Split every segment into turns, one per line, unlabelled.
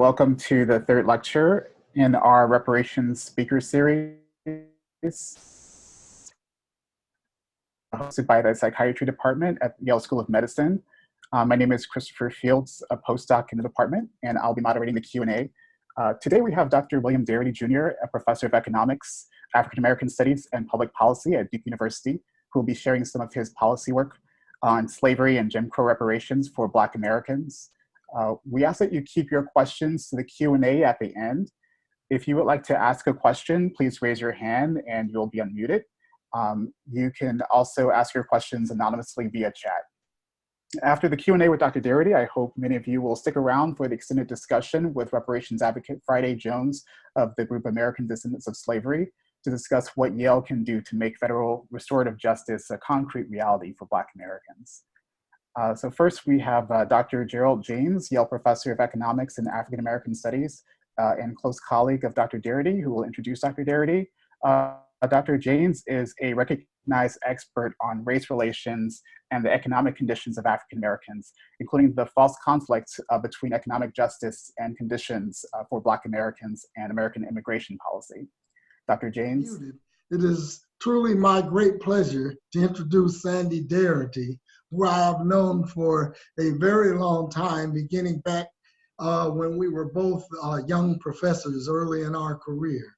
welcome to the third lecture in our Reparations speaker series, hosted by the Psychiatry Department at Yale School of Medicine. My name is Christopher Fields, a postdoc in the department, and I'll be moderating the Q&A. Today we have Dr. William Darity Jr., a professor of economics, African American studies, and public policy at Duke University, who will be sharing some of his policy work on slavery and Jim Crow reparations for Black Americans. We ask that you keep your questions to the Q&A at the end. If you would like to ask a question, please raise your hand and you'll be unmuted. You can also ask your questions anonymously via chat. After the Q&A with Dr. Darity, I hope many of you will stick around for the extended discussion with reparations advocate Friday Jones of the group American Descendants of Slavery to discuss what Yale can do to make federal restorative justice a concrete reality for Black Americans. So first we have Dr. Gerald Jaynes, Yale Professor of Economics and African American Studies and close colleague of Dr. Darity, who will introduce Dr. Darity. Dr. Jaynes is a recognized expert on race relations and the economic conditions of African Americans, including the false conflict between economic justice and conditions for Black Americans and American immigration policy. Dr. Jaynes.
It is truly my great pleasure to introduce Sandy Darity, who I have known for a very long time, beginning back when we were both young professors early in our career.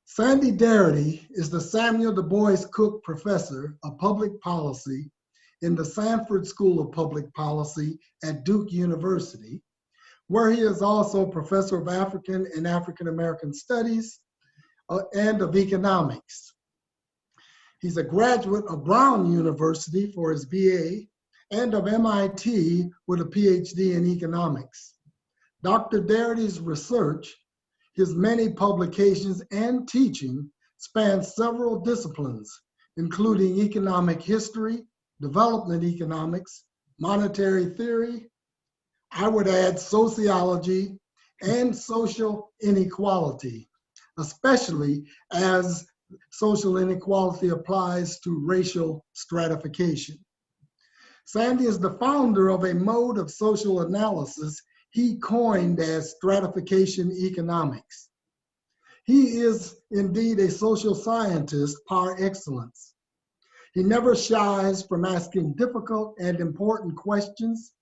Sandy Darity is the Samuel DuBois Cook Professor of Public Policy in the Sanford School of Public Policy at Duke University, where he is also Professor of African and African American Studies and of Economics. He's a graduate of Brown University for his BA and of MIT with a PhD in economics. Dr. Darity's research, his many publications and teaching span several disciplines, including economic history, development economics, monetary theory, I would add sociology, and social inequality, especially as social inequality applies to racial stratification. Sandy is the founder of a mode of social analysis he coined as stratification economics. He is indeed a social scientist par excellence. He never shies from asking difficult and important questions,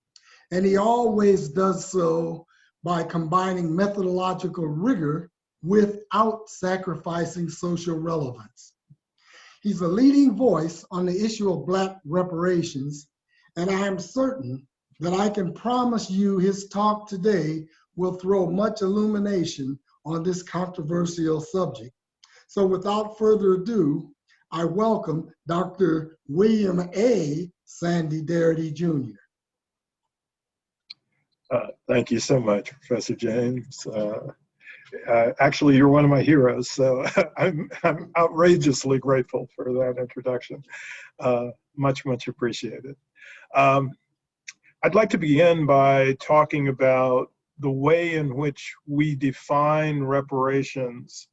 and he always does so by combining methodological rigor without sacrificing social relevance. He's a leading voice on the issue of Black reparations, and I am certain that I can promise you his talk today will throw much illumination on this controversial subject. So without further ado, I welcome Dr. William A. Sandy Darity Jr.
Thank you so much, Professor Jaynes. Actually, you're one of my heroes, so I'm outrageously grateful for that introduction. Much, much appreciated. I'd like to begin by talking about the way in which we define reparations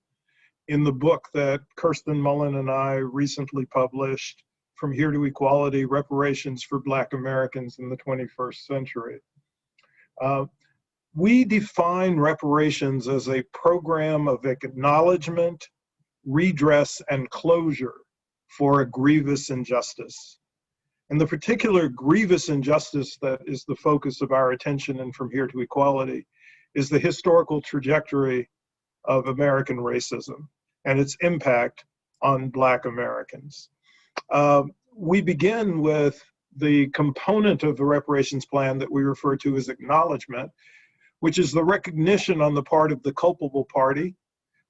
in the book that Kirsten Mullen and I recently published, From Here to Equality, Reparations for Black Americans in the 21st Century. We define reparations as a program of acknowledgement, redress, and closure for a grievous injustice. And the particular grievous injustice that is the focus of our attention in From Here to Equality is the historical trajectory of American racism and its impact on Black Americans. We begin with the component of the reparations plan that we refer to as acknowledgement, which is the recognition on the part of the culpable party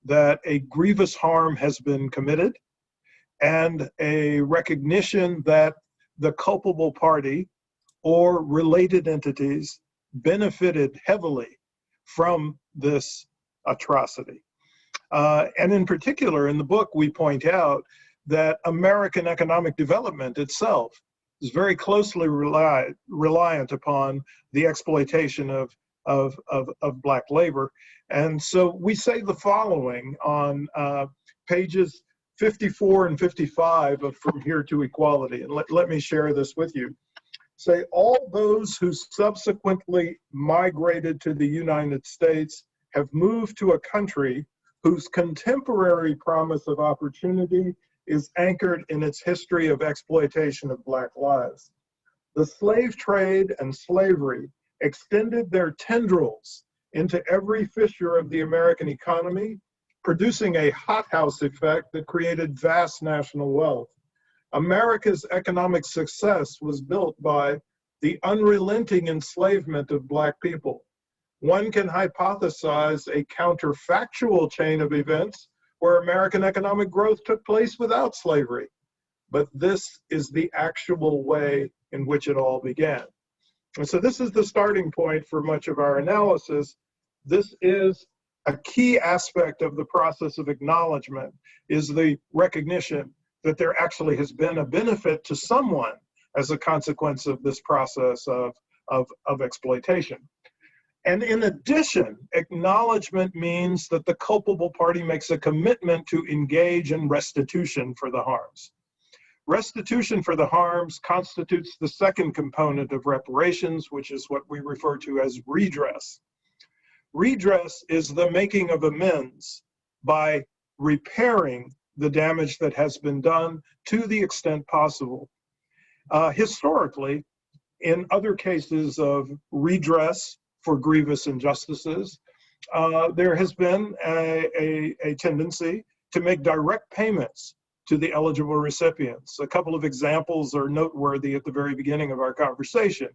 that a grievous harm has been committed, and a recognition that the culpable party or related entities benefited heavily from this atrocity. And in particular, in the book, we point out that American economic development itself is very closely reliant upon the exploitation of Black labor. And so we say the following on pages 54 and 55 of From Here to Equality, and let me share this with you. say all those who subsequently migrated to the United States have moved to a country whose contemporary promise of opportunity is anchored in its history of exploitation of Black lives. The slave trade and slavery extended their tendrils into every fissure of the American economy, producing a hothouse effect that created vast national wealth. America's economic success was built by the unrelenting enslavement of Black people. One can hypothesize a counterfactual chain of events where American economic growth took place without slavery. But this is the actual way in which it all began. And so this is the starting point for much of our analysis. This is a key aspect of the process of acknowledgement, is the recognition that there actually has been a benefit to someone as a consequence of this process of exploitation. And in addition, acknowledgement means that the culpable party makes a commitment to engage in restitution for the harms. Restitution for the harms constitutes the second component of reparations, which is what we refer to as redress. Redress is the making of amends by repairing the damage that has been done to the extent possible. Historically, in other cases of redress for grievous injustices, there has been a tendency to make direct payments to the eligible recipients. A couple of examples are noteworthy at the very beginning of our conversation.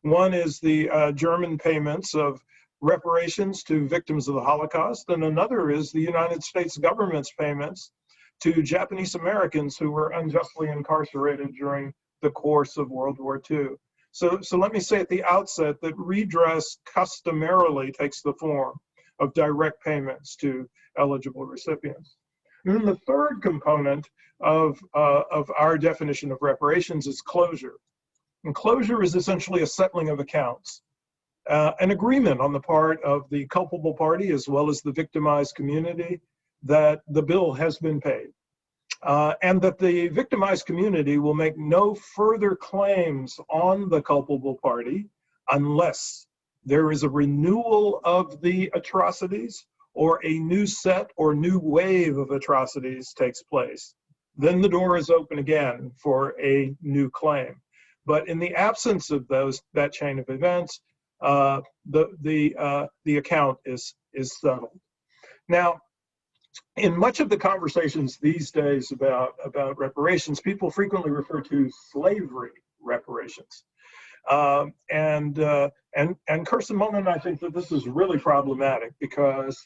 One is the German payments of reparations to victims of the Holocaust, and another is the United States government's payments to Japanese Americans who were unjustly incarcerated during the course of World War II. So let me say at the outset that redress customarily takes the form of direct payments to eligible recipients. And then the third component of our definition of reparations is closure. And closure is essentially a settling of accounts, an agreement on the part of the culpable party as well as the victimized community that the bill has been paid. And that the victimized community will make no further claims on the culpable party unless there is a renewal of the atrocities or a new set or new wave of atrocities takes place. Then the door is open again for a new claim. But in the absence of that chain of events, the account is settled. Now, in much of the conversations these days about reparations, people frequently refer to slavery reparations. And Kirsten Mullen, I think that this is really problematic because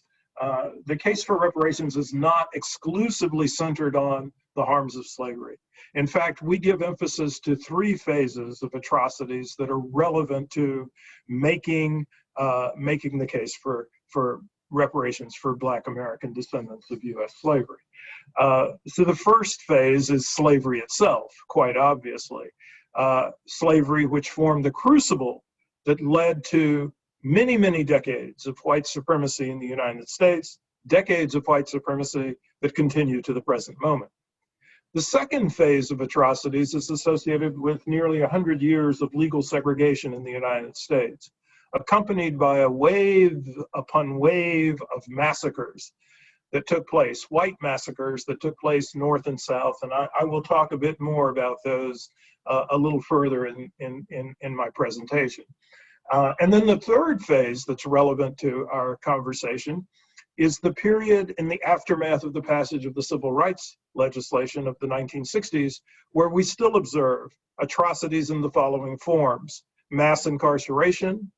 the case for reparations is not exclusively centered on the harms of slavery. In fact, we give emphasis to three phases of atrocities that are relevant to making the case for reparations for Black American descendants of U.S. slavery. So the first phase is slavery itself, quite obviously. Slavery, which formed the crucible that led to many, many decades of white supremacy in the United States, decades of white supremacy that continue to the present moment. The second phase of atrocities is associated with nearly 100 years of legal segregation in the United States, accompanied by a wave upon wave of massacres that took place, white massacres that took place north and south. And I will talk a bit more about those a little further in my presentation. And then the third phase that's relevant to our conversation is the period in the aftermath of the passage of the civil rights legislation of the 1960s, where we still observe atrocities in the following forms: mass incarceration,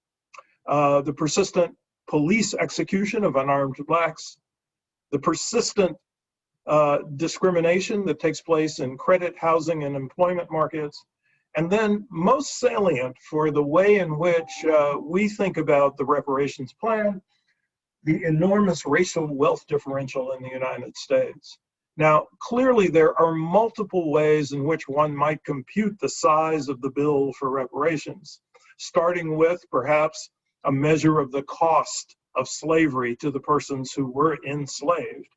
the persistent police execution of unarmed Blacks, the persistent discrimination that takes place in credit, housing, and employment markets, and then most salient for the way in which we think about the reparations plan, the enormous racial wealth differential in the United States. Now, clearly there are multiple ways in which one might compute the size of the bill for reparations, starting with perhaps a measure of the cost of slavery to the persons who were enslaved.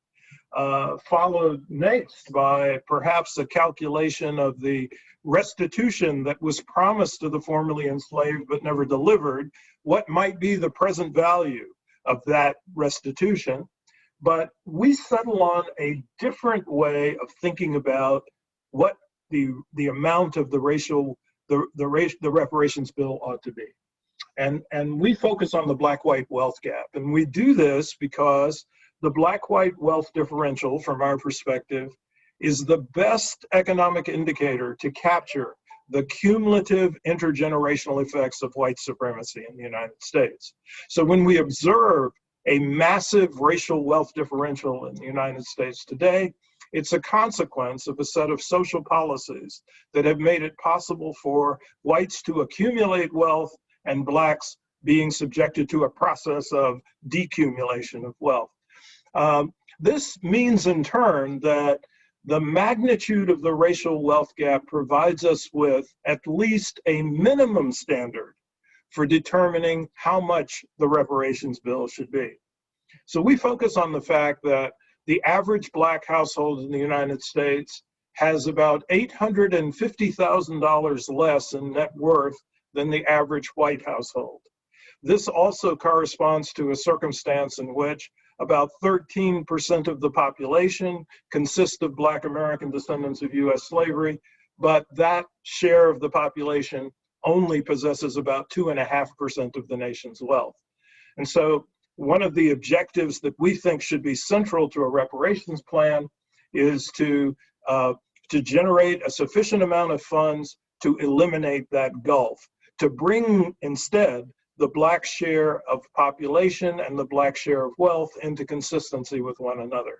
followed next by perhaps a calculation of the restitution that was promised to the formerly enslaved but never delivered, what might be the present value of that restitution. But we settle on a different way of thinking about what the amount of the reparations bill ought to be. And we focus on the black-white wealth gap. And we do this because the black-white wealth differential, from our perspective, is the best economic indicator to capture the cumulative intergenerational effects of white supremacy in the United States. So when we observe a massive racial wealth differential in the United States today, it's a consequence of a set of social policies that have made it possible for whites to accumulate wealth and blacks being subjected to a process of decumulation of wealth. This means in turn that the magnitude of the racial wealth gap provides us with at least a minimum standard for determining how much the reparations bill should be. So we focus on the fact that the average black household in the United States has about $850,000 less in net worth than the average white household. This also corresponds to a circumstance in which about 13% of the population consists of Black American descendants of US slavery, but that share of the population only possesses about 2.5% of the nation's wealth. And so one of the objectives that we think should be central to a reparations plan is to generate a sufficient amount of funds to eliminate that gulf, to bring instead the black share of population and the black share of wealth into consistency with one another.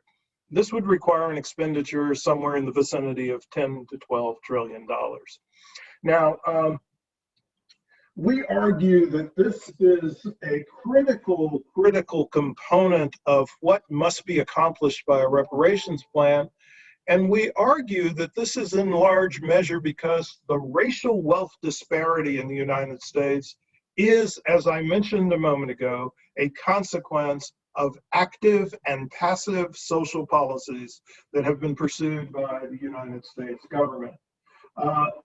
This would require an expenditure somewhere in the vicinity of $10 to $12 trillion. Now, we argue that this is a critical component of what must be accomplished by a reparations plan. And we argue that this is in large measure because the racial wealth disparity in the United States is, as I mentioned a moment ago, a consequence of active and passive social policies that have been pursued by the United States government.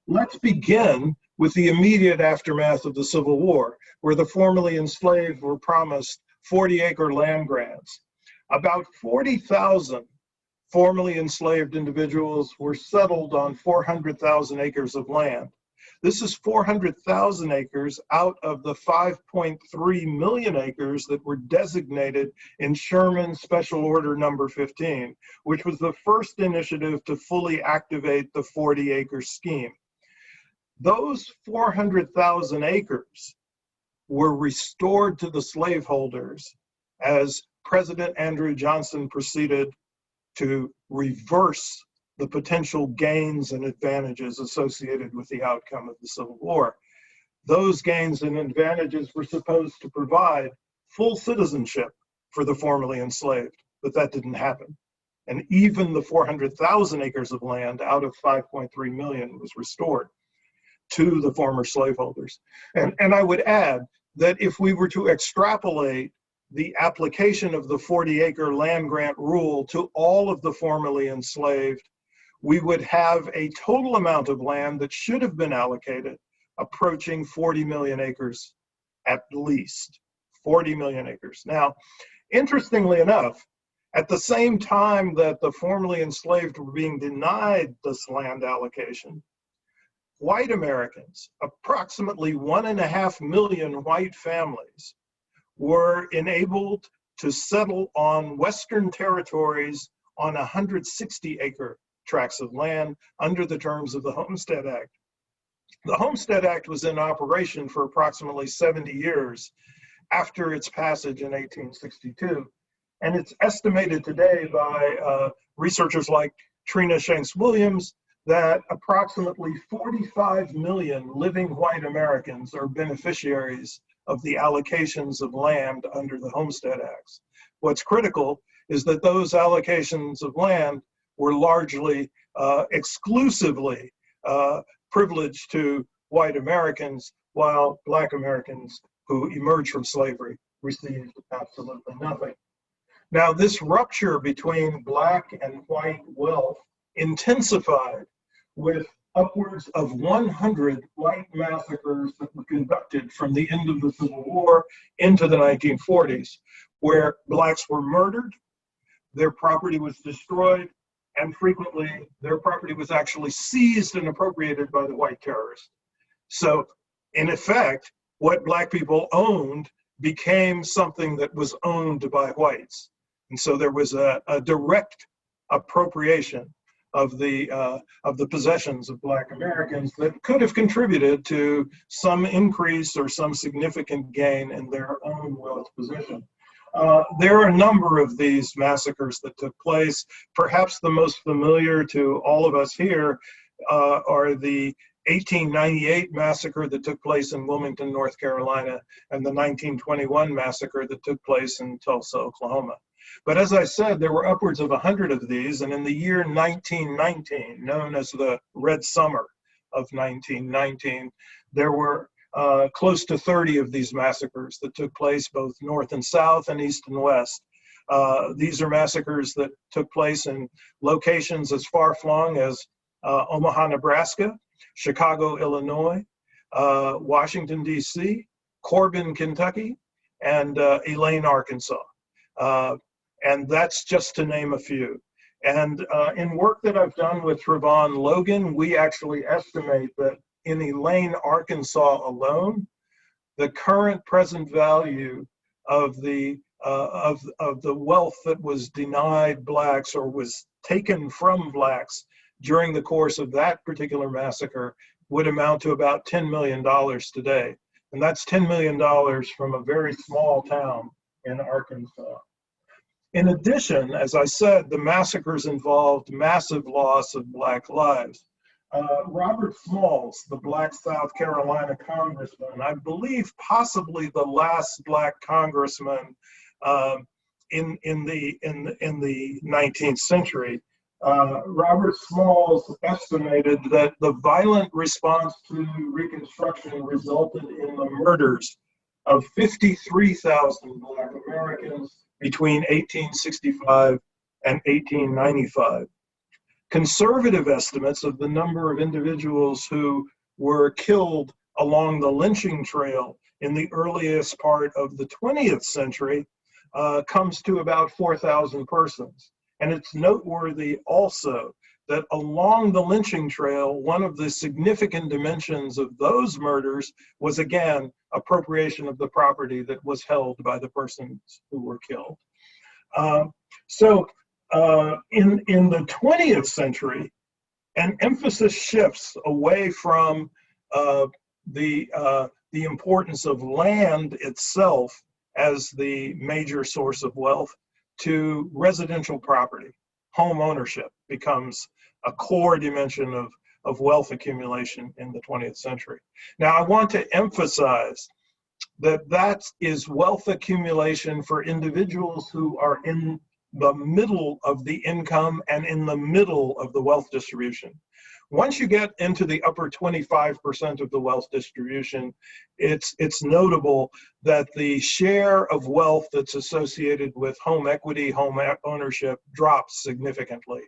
Let's begin with the immediate aftermath of the Civil War, where the formerly enslaved were promised 40-acre land grants. About 40,000 formerly enslaved individuals were settled on 400,000 acres of land. This is 400,000 acres out of the 5.3 million acres that were designated in Sherman's Special Order Number 15, which was the first initiative to fully activate the 40-acre scheme. Those 400,000 acres were restored to the slaveholders as President Andrew Johnson proceeded to reverse the potential gains and advantages associated with the outcome of the Civil War. Those gains and advantages were supposed to provide full citizenship for the formerly enslaved, but that didn't happen. And even the 400,000 acres of land out of 5.3 million was restored to the former slaveholders. And I would add that if we were to extrapolate the application of the 40-acre land grant rule to all of the formerly enslaved, we would have a total amount of land that should have been allocated approaching 40 million acres at least, 40 million acres. Now, interestingly enough, at the same time that the formerly enslaved were being denied this land allocation, white Americans, approximately 1.5 million white families, were enabled to settle on Western territories on 160-acre tracts of land under the terms of the Homestead Act. The Homestead Act was in operation for approximately 70 years after its passage in 1862. And it's estimated today by researchers like Trina Shanks-Williams that approximately 45 million living white Americans are beneficiaries of the allocations of land under the Homestead Acts. What's critical is that those allocations of land were largely, exclusively privileged to white Americans, while Black Americans who emerged from slavery received absolutely nothing. Now, this rupture between black and white wealth intensified with upwards of 100 white massacres that were conducted from the end of the Civil War into the 1940s, where blacks were murdered, their property was destroyed, and frequently their property was actually seized and appropriated by the white terrorists. So, in effect, what black people owned became something that was owned by whites. And so there was a direct appropriation of the possessions of black Americans that could have contributed to some increase or some significant gain in their own wealth position. There are a number of these massacres that took place. Perhaps the most familiar to all of us here are the 1898 massacre that took place in Wilmington, North Carolina, and the 1921 massacre that took place in Tulsa, Oklahoma. But as I said, there were upwards of 100 of these, and in the year 1919, known as the Red Summer of 1919, there were close to 30 of these massacres that took place both north and south and east and west. These are massacres that took place in locations as far-flung as Omaha, Nebraska, Chicago, Illinois, Washington, D.C., Corbin, Kentucky, and Elaine, Arkansas. And that's just to name a few. And in work that I've done with Trevon Logan, we actually estimate that in Elaine, Arkansas alone, the current present value of the wealth that was denied blacks or was taken from blacks during the course of that particular massacre would amount to about $10 million today. And that's $10 million from a very small town in Arkansas. In addition, as I said, the massacres involved massive loss of black lives. Robert Smalls, the black South Carolina congressman, I believe possibly the last black congressman in the 19th century, Robert Smalls estimated that the violent response to Reconstruction resulted in the murders of 53,000 black Americans between 1865 and 1895. Conservative estimates of the number of individuals who were killed along the lynching trail in the earliest part of the 20th century comes to about 4,000 persons. And it's noteworthy also that along the lynching trail, one of the significant dimensions of those murders was, again, appropriation of the property that was held by the persons who were killed. In the 20th century, an emphasis shifts away from the importance of land itself as the major source of wealth to residential property. Home ownership becomes a core dimension of wealth accumulation in the 20th century. Now, I want to emphasize that is wealth accumulation for individuals who are in the middle of the income and in the middle of the wealth distribution. Once you get into the upper 25% of the wealth distribution, it's notable that the share of wealth that's associated with home equity, home ownership drops significantly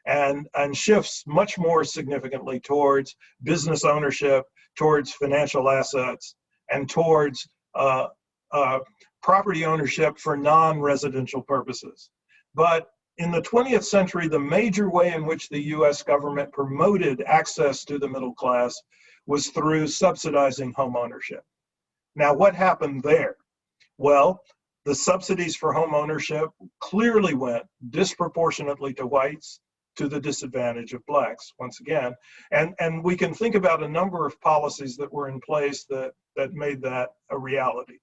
and shifts much more significantly towards business ownership, towards financial assets, and towards property ownership for non-residential purposes. But in the 20th century, the major way in which the US government promoted access to the middle class was through subsidizing home ownership. Now, what happened there? Well, the subsidies for home ownership clearly went disproportionately to whites, to the disadvantage of blacks, once again. And we can think about a number of policies that were in place that made that a reality.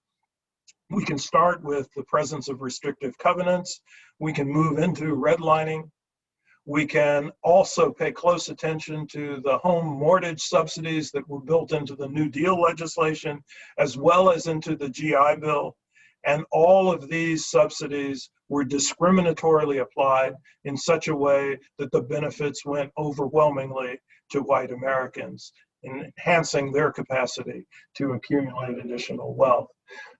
We can start with the presence of restrictive covenants. We can move into redlining. We can also pay close attention to the home mortgage subsidies that were built into the New Deal legislation, as well as into the GI Bill. And all of these subsidies were discriminatorily applied in such a way that the benefits went overwhelmingly to white Americans, enhancing their capacity to accumulate additional wealth.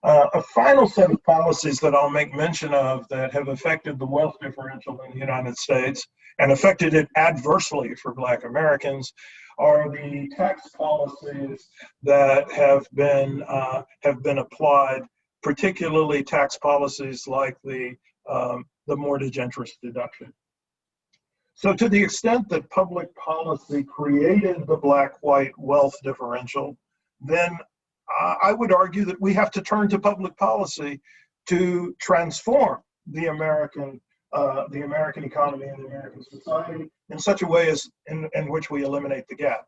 A final set of policies that I'll make mention of that have affected the wealth differential in the United States and affected it adversely for Black Americans are the tax policies that have been applied, particularly tax policies like the mortgage interest deduction. So to the extent that public policy created the Black-white wealth differential, then I would argue that we have to turn to public policy to transform the American economy and the American society in such a way as in which we eliminate the gap.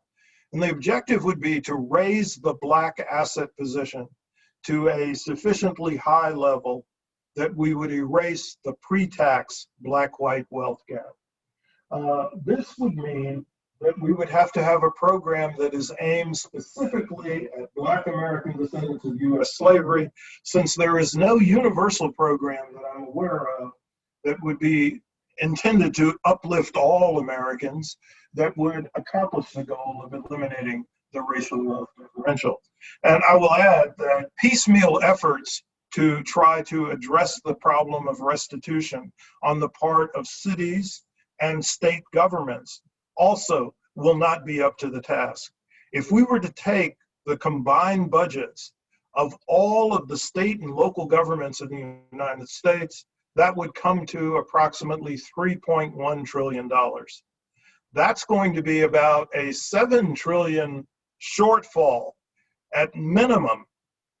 And the objective would be to raise the Black asset position to a sufficiently high level that we would erase the pre-tax Black-white wealth gap. This would mean that we would have to have a program that is aimed specifically at Black American descendants of U.S. slavery, since there is no universal program that I'm aware of that would be intended to uplift all Americans that would accomplish the goal of eliminating the racial wealth differential. And I will add that piecemeal efforts to try to address the problem of restitution on the part of cities and state governments also will not be up to the task. If we were to take the combined budgets of all of the state and local governments in the United States, that would come to approximately $3.1 trillion. That's going to be about a $7 trillion shortfall at minimum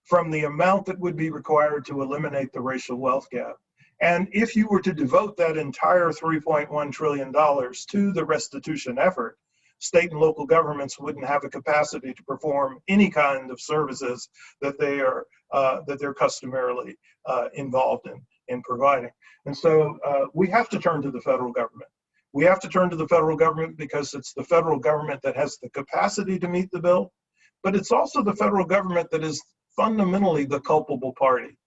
from the amount that would be required to eliminate the racial wealth gap. And if you were to devote that entire $3.1 trillion to the restitution effort, state and local governments wouldn't have a capacity to perform any kind of services that they're customarily involved in providing. And so we have to turn to the federal government. We have to turn to the federal government because it's the federal government that has the capacity to meet the bill, but it's also the federal government that is fundamentally the culpable party.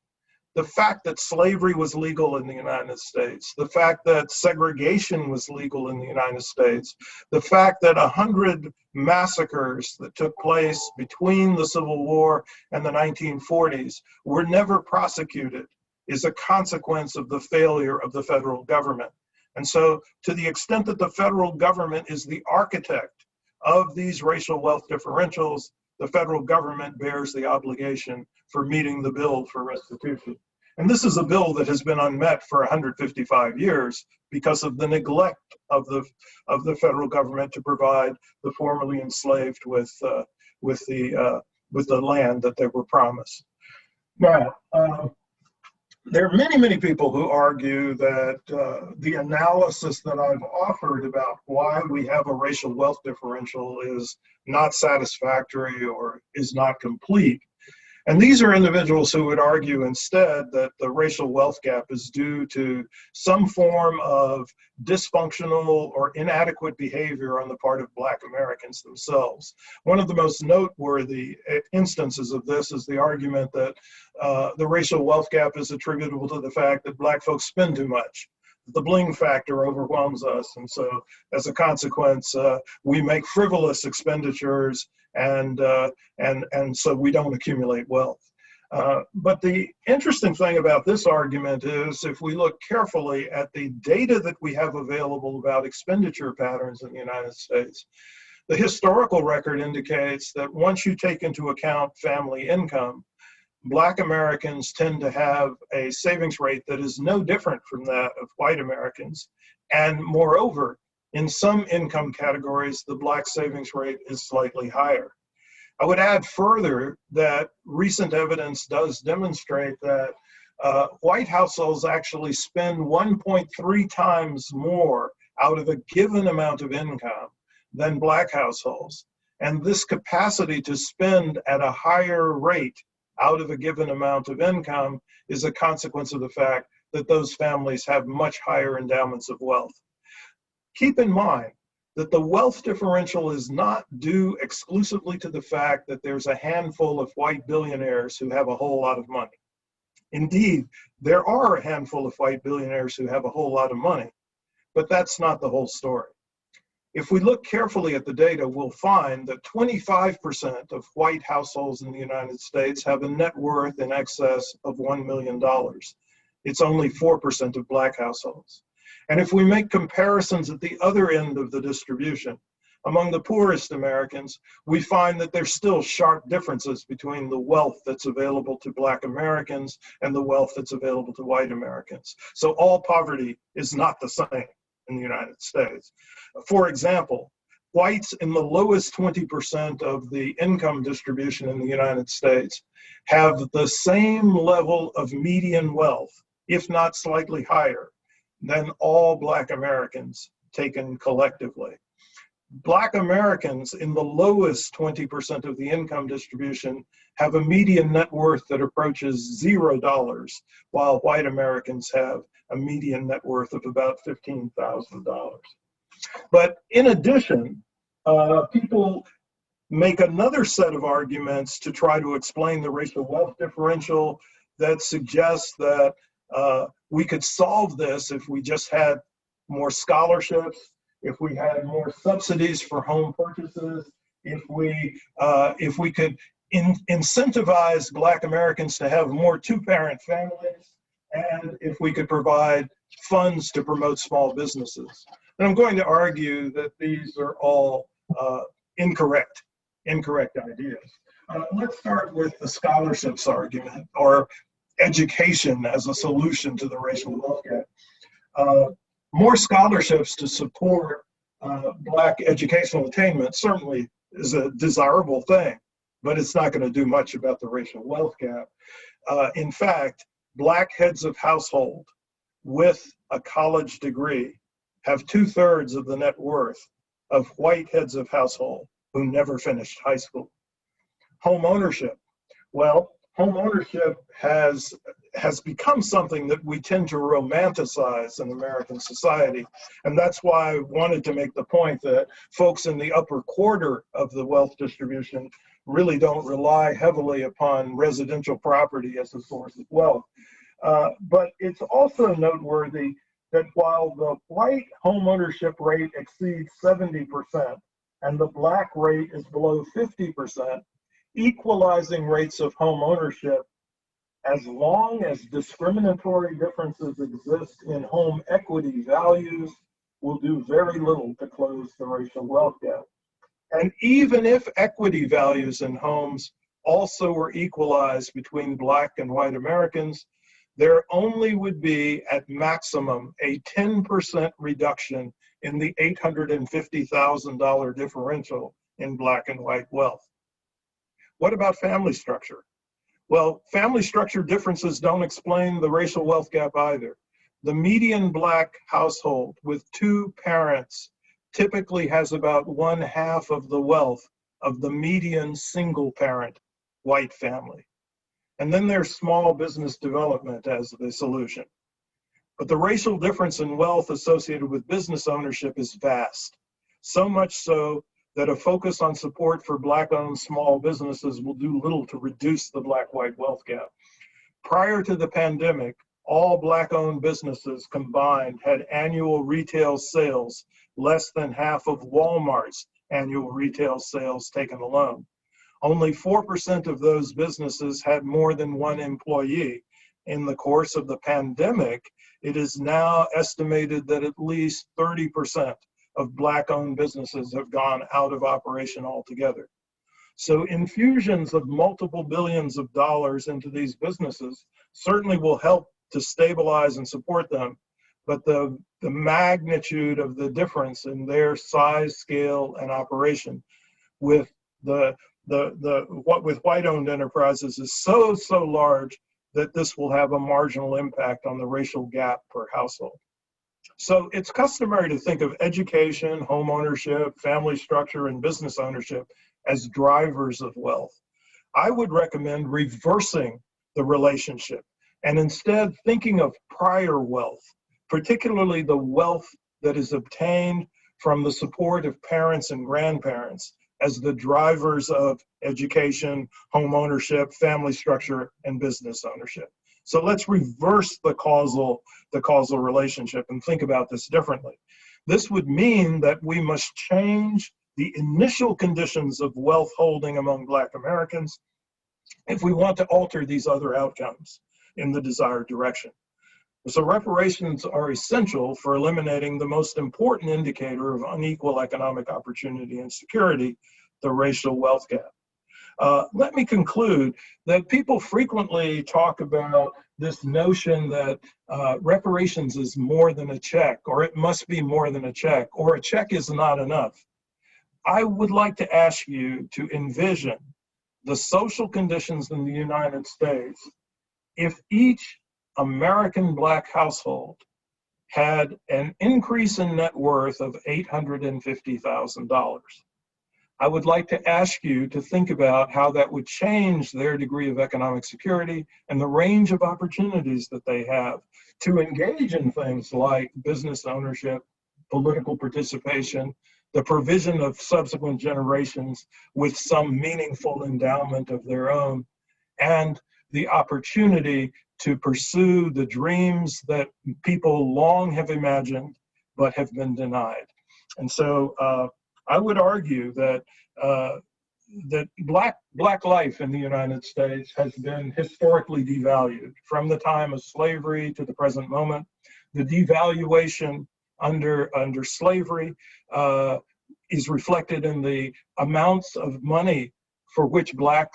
The fact that slavery was legal in the United States, the fact that segregation was legal in the United States, the fact that 100 massacres that took place between the Civil War and the 1940s were never prosecuted is a consequence of the failure of the federal government. And so to the extent that the federal government is the architect of these racial wealth differentials, the federal government bears the obligation for meeting the bill for restitution. And this is a bill that has been unmet for 155 years because of the neglect of the federal government to provide the formerly enslaved with the land that they were promised. Now, there are many, many people who argue that the analysis that I've offered about why we have a racial wealth differential is not satisfactory or is not complete. And these are individuals who would argue instead that the racial wealth gap is due to some form of dysfunctional or inadequate behavior on the part of Black Americans themselves. One of the most noteworthy instances of this is the argument that the racial wealth gap is attributable to the fact that Black folks spend too much. The bling factor overwhelms us, and so as a consequence, we make frivolous expenditures, and so we don't accumulate wealth. But the interesting thing about this argument is if we look carefully at the data that we have available about expenditure patterns in the United States, the historical record indicates that once you take into account family income, Black Americans tend to have a savings rate that is no different from that of white Americans. And moreover, in some income categories, the Black savings rate is slightly higher. I would add further that recent evidence does demonstrate that white households actually spend 1.3 times more out of a given amount of income than Black households. And this capacity to spend at a higher rate out of a given amount of income is a consequence of the fact that those families have much higher endowments of wealth. Keep in mind that the wealth differential is not due exclusively to the fact that there's a handful of white billionaires who have a whole lot of money. Indeed, there are a handful of white billionaires who have a whole lot of money, but that's not the whole story. If we look carefully at the data, we'll find that 25% of white households in the United States have a net worth in excess of $1 million. It's only 4% of Black households. And if we make comparisons at the other end of the distribution, among the poorest Americans, we find that there's still sharp differences between the wealth that's available to Black Americans and the wealth that's available to white Americans. So all poverty is not the same in the United States. For example, whites in the lowest 20% of the income distribution in the United States have the same level of median wealth, if not slightly higher, than all Black Americans taken collectively. Black Americans in the lowest 20% of the income distribution have a median net worth that approaches $0, while white Americans have a median net worth of about $15,000. But in addition, people make another set of arguments to try to explain the racial wealth differential that suggests that we could solve this if we just had more scholarships, if we had more subsidies for home purchases, if we could incentivize Black Americans to have more two-parent families, and if we could provide funds to promote small businesses. And I'm going to argue that these are all incorrect ideas. Let's start with the scholarships argument, or education as a solution to the racial wealth gap. More scholarships to support Black educational attainment certainly is a desirable thing, but it's not going to do much about the racial wealth gap. In fact, Black heads of household with a college degree have 2/3 of the net worth of white heads of household who never finished high school. Home ownership. Well, home ownership has become something that we tend to romanticize in American society. And that's why I wanted to make the point that folks in the upper quarter of the wealth distribution really don't rely heavily upon residential property as a source of wealth. But it's also noteworthy that while the white home ownership rate exceeds 70% and the Black rate is below 50%, equalizing rates of home ownership, as long as discriminatory differences exist in home equity values, will do very little to close the racial wealth gap. And even if equity values in homes also were equalized between Black and white Americans, there only would be at maximum a 10% reduction in the $850,000 differential in Black and white wealth. What about family structure? Well, family structure differences don't explain the racial wealth gap either. The median Black household with 2 parents typically has about 1/2 of the wealth of the median single parent white family. And then there's small business development as the solution. But the racial difference in wealth associated with business ownership is vast, so much so that a focus on support for Black-owned small businesses will do little to reduce the Black-white wealth gap. Prior to the pandemic, all Black-owned businesses combined had annual retail sales less than half of Walmart's annual retail sales taken alone. Only 4% of those businesses had more than 1 employee. In the course of the pandemic, it is now estimated that at least 30% of Black-owned businesses have gone out of operation altogether. So infusions of multiple billions of dollars into these businesses certainly will help to stabilize and support them, but the magnitude of the difference in their size, scale, and operation with with white-owned enterprises is so large that this will have a marginal impact on the racial gap per household. So it's customary to think of education, home ownership, family structure, and business ownership as drivers of wealth. I would recommend reversing the relationship and instead thinking of prior wealth, particularly the wealth that is obtained from the support of parents and grandparents, as the drivers of education, home ownership, family structure, and business ownership. So let's reverse the causal relationship and think about this differently. This would mean that we must change the initial conditions of wealth holding among Black Americans if we want to alter these other outcomes in the desired direction. So reparations are essential for eliminating the most important indicator of unequal economic opportunity and security, the racial wealth gap. Let me conclude that people frequently talk about this notion that reparations is more than a check, or it must be more than a check, or a check is not enough. I would like to ask you to envision the social conditions in the United States if each American Black household had an increase in net worth of $850,000. I would like to ask you to think about how that would change their degree of economic security and the range of opportunities that they have to engage in things like business ownership, political participation, the provision of subsequent generations with some meaningful endowment of their own, and the opportunity to pursue the dreams that people long have imagined but have been denied. And so I would argue that that black life in the United States has been historically devalued from the time of slavery to the present moment. The devaluation under slavery is reflected in the amounts of money for which black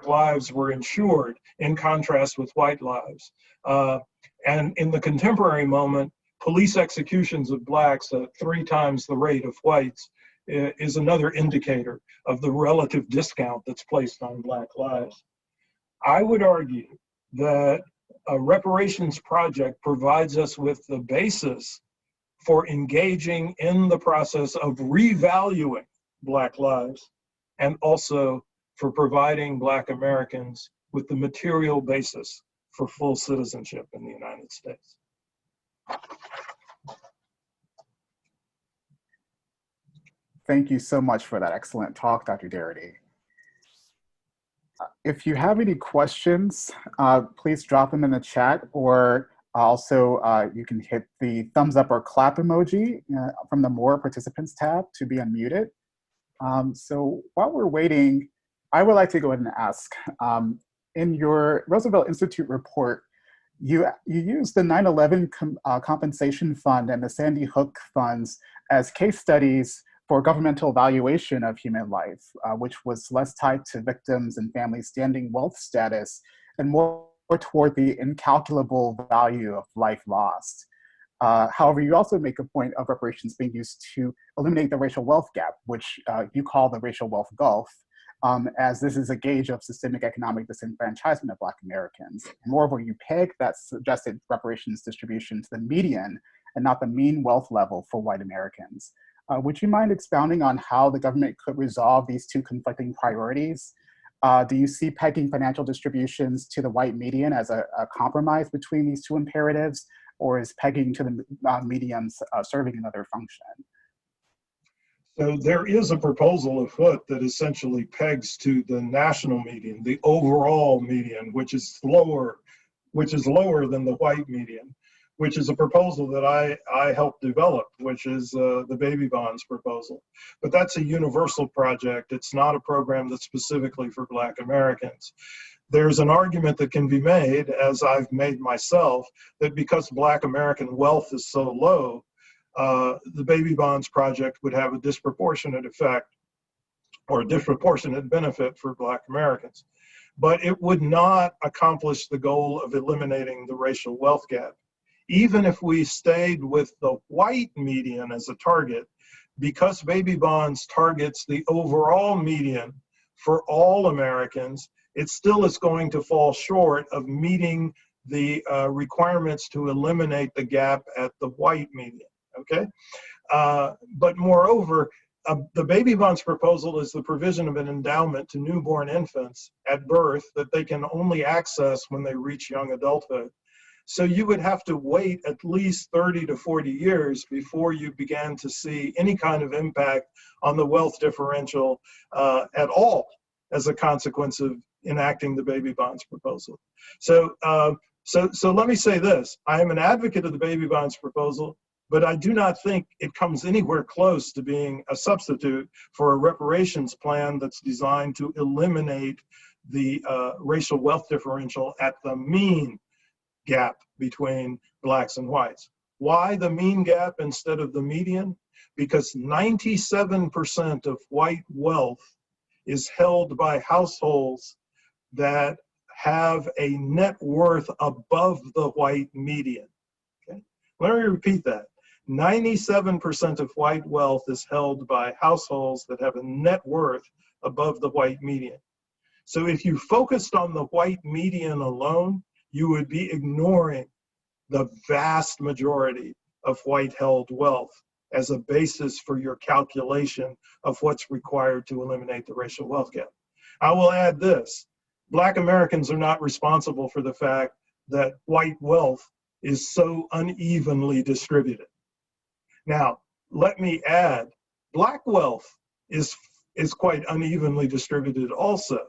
lives were insured, in contrast with white lives. And in the contemporary moment, police executions of blacks at 3 times the rate of whites is another indicator of the relative discount that's placed on Black lives. I would argue that a reparations project provides us with the basis for engaging in the process of revaluing Black lives, and also for providing Black Americans with the material basis for full citizenship in the United States.
Thank you so much for that excellent talk, Dr. Darity. If you have any questions, please drop them in the chat, or also you can hit the thumbs up or clap emoji from the More Participants tab to be unmuted. So while we're waiting, I would like to go ahead and ask, in your Roosevelt Institute report, you used the 9/11 compensation fund and the Sandy Hook funds as case studies for governmental evaluation of human life, which was less tied to victims and families' standing wealth status and more toward the incalculable value of life lost. However, you also make a point of reparations being used to eliminate the racial wealth gap, which you call the racial wealth gulf, as this is a gauge of systemic economic disenfranchisement of Black Americans. Moreover, you peg that suggested reparations distribution to the median and not the mean wealth level for white Americans. Would you mind expounding on how the government could resolve these two conflicting priorities? Do you see pegging financial distributions to the white median as a compromise between these two imperatives, or is pegging to the medians serving another function?
So there is a proposal afoot that essentially pegs to the national median, the overall median, which is lower than the white median, which is a proposal that I helped develop, which is the baby bonds proposal. But that's a universal project. It's not a program that's specifically for Black Americans. There's an argument that can be made, as I've made myself, that because Black American wealth is so low, the baby bonds project would have a disproportionate effect or a disproportionate benefit for Black Americans. But it would not accomplish the goal of eliminating the racial wealth gap. Even if we stayed with the white median as a target, because baby bonds targets the overall median for all Americans, it still is going to fall short of meeting the requirements to eliminate the gap at the white median, okay? But moreover, the baby bonds proposal is the provision of an endowment to newborn infants at birth that they can only access when they reach young adulthood. So you would have to wait at least 30 to 40 years before you began to see any kind of impact on the wealth differential at all as a consequence of enacting the baby bonds proposal. So let me say this. I am an advocate of the baby bonds proposal. but I do not think it comes anywhere close to being a substitute for a reparations plan that's designed to eliminate the racial wealth differential at the mean gap between blacks and whites. Why the mean gap instead of the median? Because 97% of white wealth is held by households that have a net worth above the white median. Okay? Let me repeat that. 97% of white wealth is held by households that have a net worth above the white median. So if you focused on the white median alone, you would be ignoring the vast majority of white-held wealth as a basis for your calculation of what's required to eliminate the racial wealth gap. I will add this. Black Americans are not responsible for the fact that white wealth is so unevenly distributed. Now, let me add, black wealth is quite unevenly distributed also.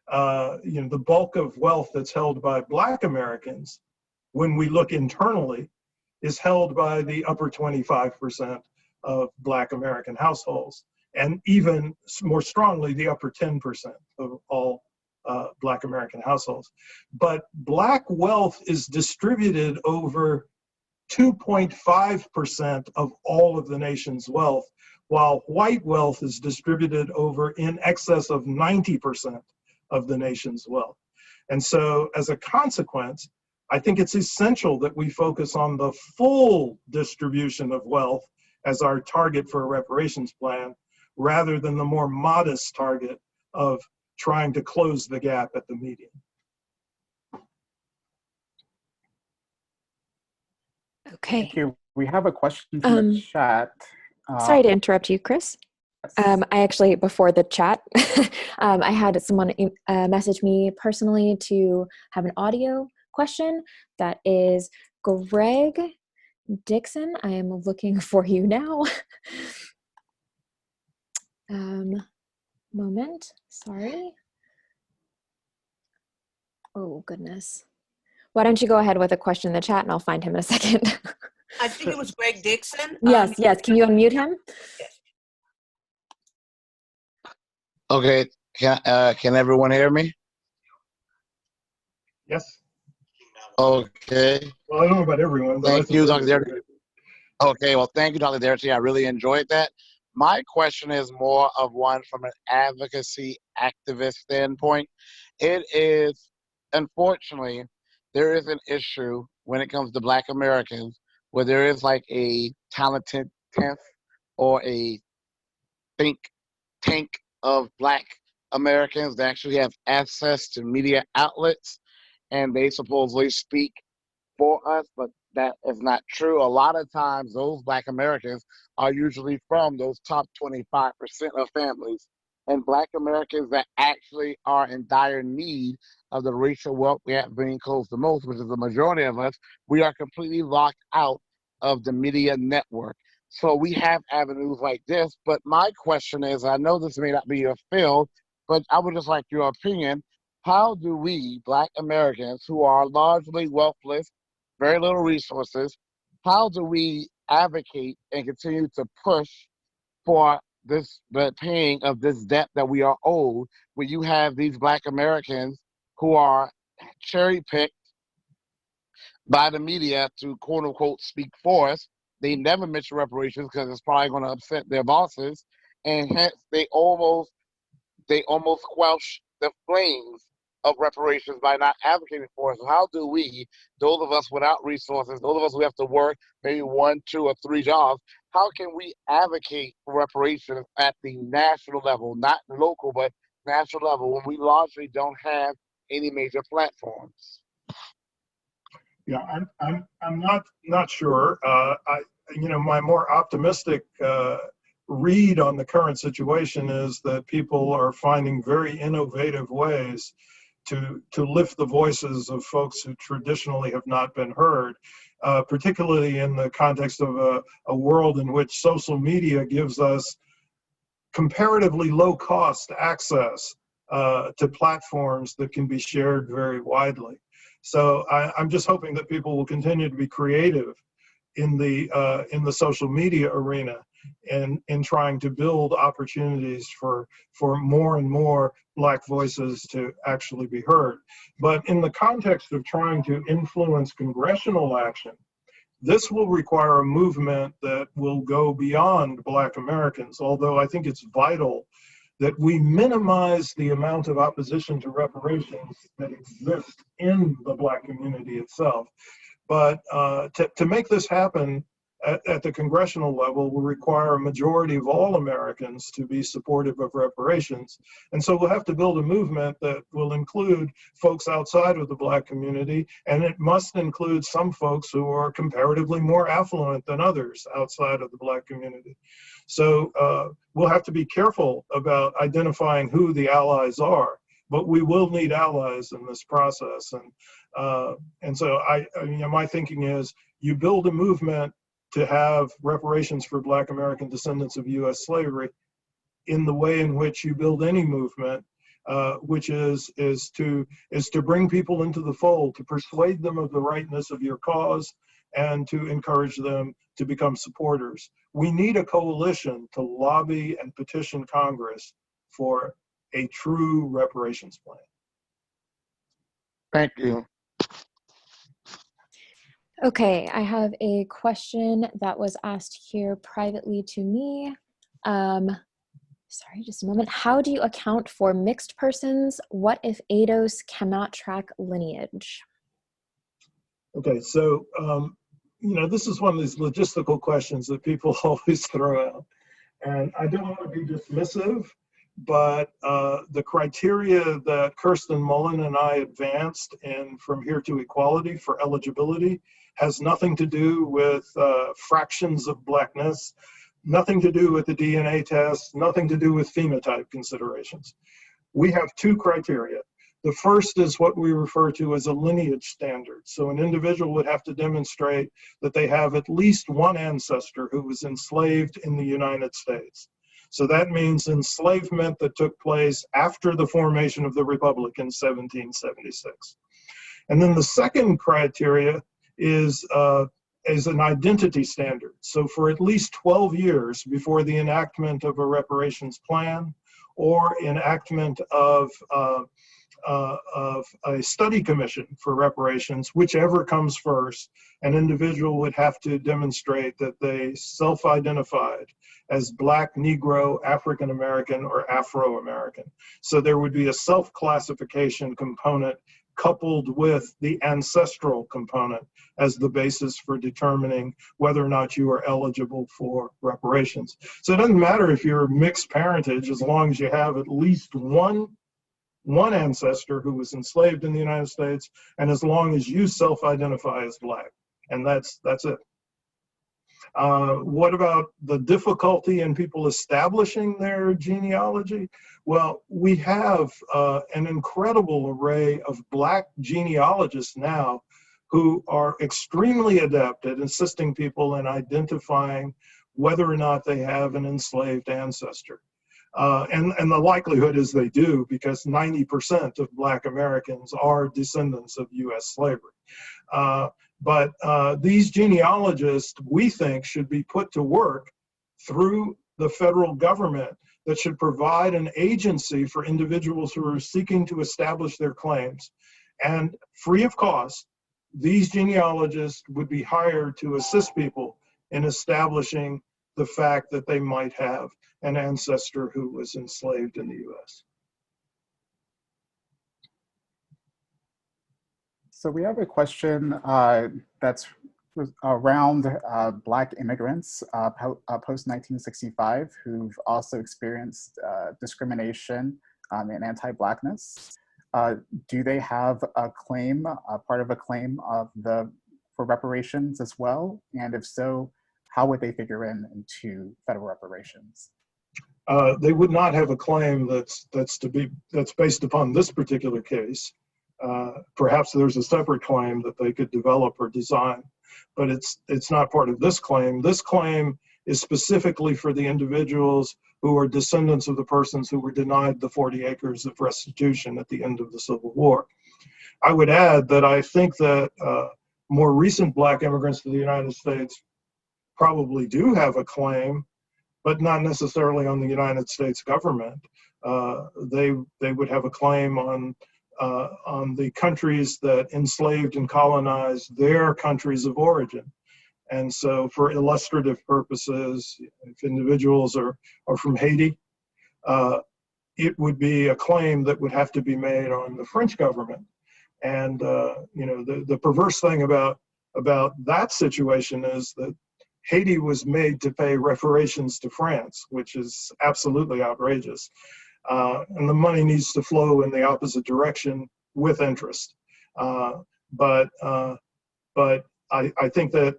The bulk of wealth that's held by Black Americans, when we look internally, is held by the upper 25% of Black American households, and even more strongly, the upper 10% of all Black American households. But Black wealth is distributed over 2.5% of all of the nation's wealth, while white wealth is distributed over in excess of 90% of the nation's wealth. And so as a consequence, I think it's essential that we focus on the full distribution of wealth as our target for a reparations plan, rather than the more modest target of trying to close the gap at the median.
Okay.
Thank you. We have a question from the chat.
Sorry to interrupt you, Chris. I actually, before the chat, I had someone message me personally to have an audio question. That is Greg Dixon. I am looking for you now. Moment, sorry. Oh, goodness. Why don't you go ahead with a question in the chat and I'll find him in a second.
I think it was Greg Dixon.
Yes, yes. Can you unmute him?
Yes.
Okay, can everyone hear me?
Yes.
Okay.
Well, I don't know about everyone. But
Thank you, Dr. Darity. Okay, well, thank you, Dr. Darity. I really enjoyed that. My question is more of one from an advocacy activist standpoint. It is, unfortunately, there is an issue when it comes to Black Americans where there is like a talented tenth or a think tank of Black Americans that actually have access to media outlets, and they supposedly speak for us, but that is not true. A lot of times those Black Americans are usually from those top 25% of families, and Black Americans that actually are in dire need of the racial wealth gap being closed the most, which is the majority of us, we are completely locked out of the media network. So we have avenues like this, but my question is, I know this may not be your field, but I would just like your opinion. How do we, Black Americans, who are largely wealthless, very little resources, how do we advocate and continue to push for the paying of this debt that we are owed, when you have these Black Americans who are cherry-picked by the media to quote-unquote speak for us? They never mention reparations because it's probably going to upset their bosses, and hence they almost squelch the flames of reparations by not advocating for us. So how do we, those of us without resources, those of us who have to work maybe 1, 2, or 3 jobs, how can we advocate for reparations at the national level, not local, but national level, when we largely don't have any major platforms?
Yeah, I'm not sure. My more optimistic read on the current situation is that people are finding very innovative ways to lift the voices of folks who traditionally have not been heard, particularly in the context of a world in which social media gives us comparatively low-cost access to platforms that can be shared very widely. So I'm just hoping that people will continue to be creative in the social media arena, and in trying to build opportunities for more and more Black voices to actually be heard. But in the context of trying to influence congressional action, this will require a movement that will go beyond Black Americans, although I think it's vital that we minimize the amount of opposition to reparations that exists in the Black community itself. But to make this happen at the congressional level will require a majority of all Americans to be supportive of reparations. And so we'll have to build a movement that will include folks outside of the Black community, and it must include some folks who are comparatively more affluent than others outside of the Black community. So we'll have to be careful about identifying who the allies are, but we will need allies in this process. And so I mean, my thinking is you build a movement to have reparations for Black American descendants of U.S. slavery in the way in which you build any movement, which is to bring people into the fold, to persuade them of the rightness of your cause, and to encourage them to become supporters. We need a coalition to lobby and petition Congress for a true reparations plan.
Thank you.
Okay, I have a question that was asked here privately to me. Sorry, just a moment. How do you account for mixed persons? What if ADOS cannot track lineage?
Okay, so this is one of these logistical questions that people always throw out. And I don't want to be dismissive, but the criteria that Kirsten Mullen and I advanced in From Here to Equality for eligibility has nothing to do with fractions of Blackness, nothing to do with the DNA test, nothing to do with phenotype considerations. We have two criteria. The first is what we refer to as a lineage standard. So an individual would have to demonstrate that they have at least one ancestor who was enslaved in the United States. So that means enslavement that took place after the formation of the Republic in 1776. And then the second criteria is an identity standard. So for at least 12 years before the enactment of a reparations plan or enactment of a study commission for reparations, whichever comes first, an individual would have to demonstrate that they self-identified as Black, Negro, African American, or Afro-American. So there would be a self-classification component coupled with the ancestral component as the basis for determining whether or not you are eligible for reparations. So it doesn't matter if you're mixed parentage, as long as you have at least one ancestor who was enslaved in the United States, and as long as you self-identify as Black, and that's it. What about the difficulty in people establishing their genealogy? Well, we have an incredible array of Black genealogists now who are extremely adept at assisting people in identifying whether or not they have an enslaved ancestor. And the likelihood is they do, because 90% of Black Americans are descendants of U.S. slavery. But these genealogists, we think, should be put to work through the federal government that should provide an agency for individuals who are seeking to establish their claims. And free of cost, these genealogists would be hired to assist people in establishing the fact that they might have an ancestor who was enslaved in the U.S.
So we have a question that's around Black immigrants post-1965 who've also experienced discrimination and anti-Blackness. Do they have a claim, part of a claim for reparations as well? And if so, how would they figure into federal reparations?
They would not have a claim that's based upon this particular case. Perhaps there's a separate claim that they could develop or design, but it's not part of this claim. This claim is specifically for the individuals who are descendants of the persons who were denied the 40 acres of restitution at the end of the Civil War. I would add that I think that more recent Black immigrants to the United States probably do have a claim, but not necessarily on the United States government. They would have a claim on the countries that enslaved and colonized their countries of origin. And so for illustrative purposes, if individuals are from Haiti, it would be a claim that would have to be made on the French government. And the perverse thing about that situation is that Haiti was made to pay reparations to France, which is absolutely outrageous. And the money needs to flow in the opposite direction with interest. But I think that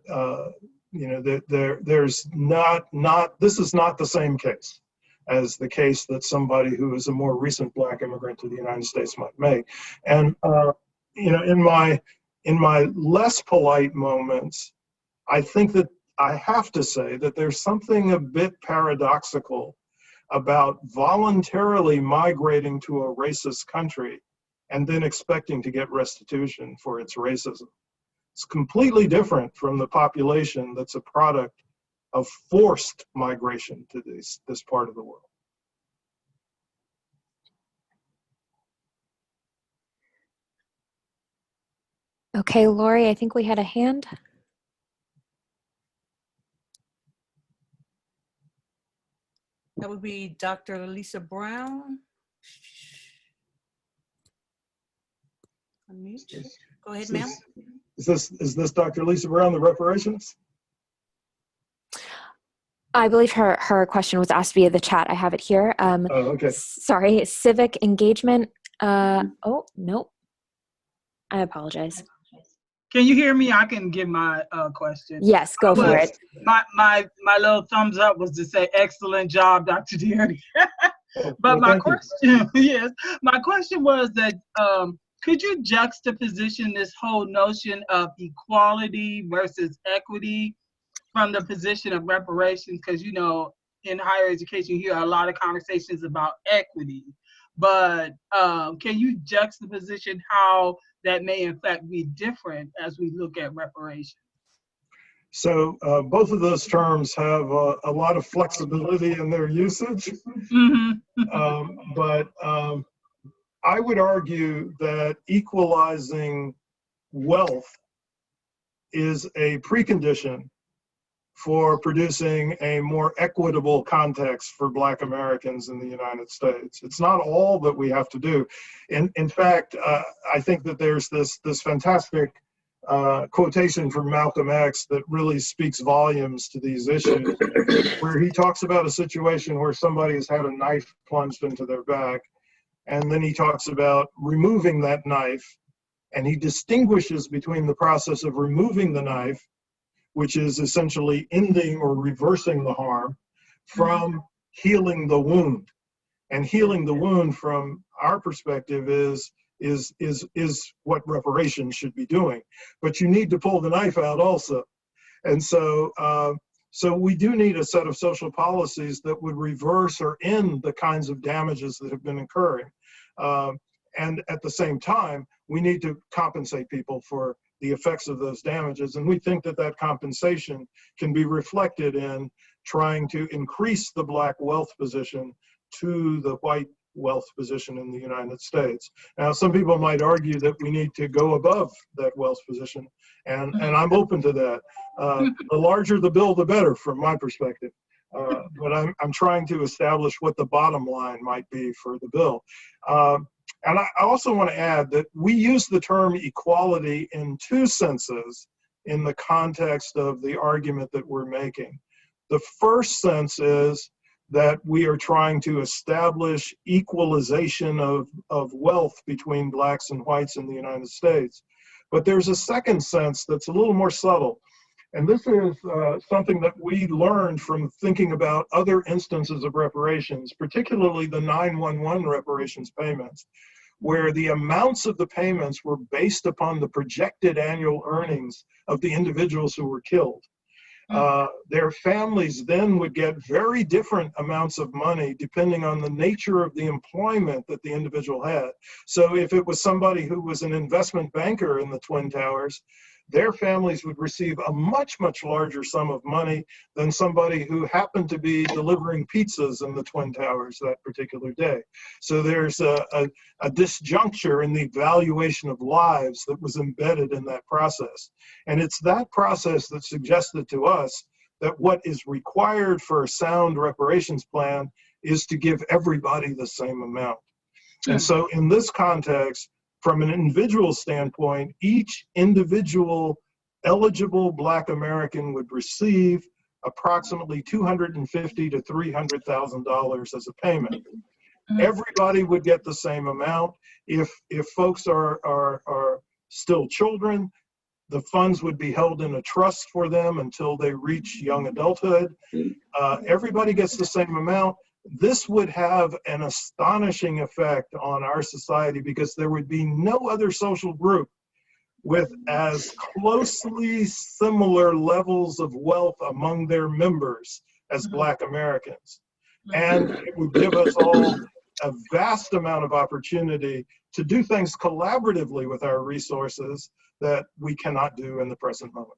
there's not this is not the same case as the case that somebody who is a more recent Black immigrant to the United States might make. And in my less polite moments, I think that I have to say that there's something a bit paradoxical about voluntarily migrating to a racist country and then expecting to get restitution for its racism. It's completely different from the population that's a product of forced migration to this part of the world.
Okay, Lori, I think we had a hand.
That would be Dr. Lisa Brown. Unmute. Go ahead, ma'am.
Is this Dr. Lisa Brown, the reparations?
I believe her question was asked via the chat. I have it here.
Okay.
Sorry, civic engagement. Oh, nope. I apologize.
Can you hear me? I can give my question.
Yes, go for it.
My little thumbs up was to say, excellent job, Dr. Darity. But my question, yes, my question was that, could you juxtaposition this whole notion of equality versus equity from the position of reparations? Because, in higher education, you hear a lot of conversations about equity. But can you juxtaposition how that may in fact be different as we look at reparations?
So both of those terms have a lot of flexibility in their usage. But I would argue that equalizing wealth is a precondition for producing a more equitable context for Black Americans in the United States. It's not all that we have to do. In fact, I think that there's this fantastic quotation from Malcolm X that really speaks volumes to these issues, where he talks about a situation where somebody has had a knife plunged into their back, and then he talks about removing that knife, and he distinguishes between the process of removing the knife, which is essentially ending or reversing the harm, from healing the wound. And healing the wound from our perspective is what reparations should be doing. But you need to pull the knife out also. And so we do need a set of social policies that would reverse or end the kinds of damages that have been occurring. And at the same time, we need to compensate people for the effects of those damages. And we think that that compensation can be reflected in trying to increase the Black wealth position to the white wealth position in the United States. Now, some people might argue that we need to go above that wealth position, and I'm open to that. The larger the bill, the better from my perspective. But I'm trying to establish what the bottom line might be for the bill. And I also want to add that we use the term equality in two senses in the context of the argument that we're making. The first sense is that we are trying to establish equalization of wealth between Blacks and whites in the United States. But there's a second sense that's a little more subtle. And this is something that we learned from thinking about other instances of reparations, particularly the 9/11 reparations payments, where the amounts of the payments were based upon the projected annual earnings of the individuals who were killed. Their families then would get very different amounts of money depending on the nature of the employment that the individual had. So if it was somebody who was an investment banker in the Twin Towers, their families would receive a much, much larger sum of money than somebody who happened to be delivering pizzas in the Twin Towers that particular day. So there's a disjuncture in the valuation of lives that was embedded in that process. And it's that process that suggested to us that what is required for a sound reparations plan is to give everybody the same amount. And so in this context, from an individual standpoint, each individual eligible Black American would receive approximately $250,000 to $300,000 as a payment. Everybody would get the same amount. If folks are still children, the funds would be held in a trust for them until they reach young adulthood. Everybody gets the same amount. This would have an astonishing effect on our society because there would be no other social group with as closely similar levels of wealth among their members as Black Americans. And it would give us all a vast amount of opportunity to do things collaboratively with our resources that we cannot do in the present moment.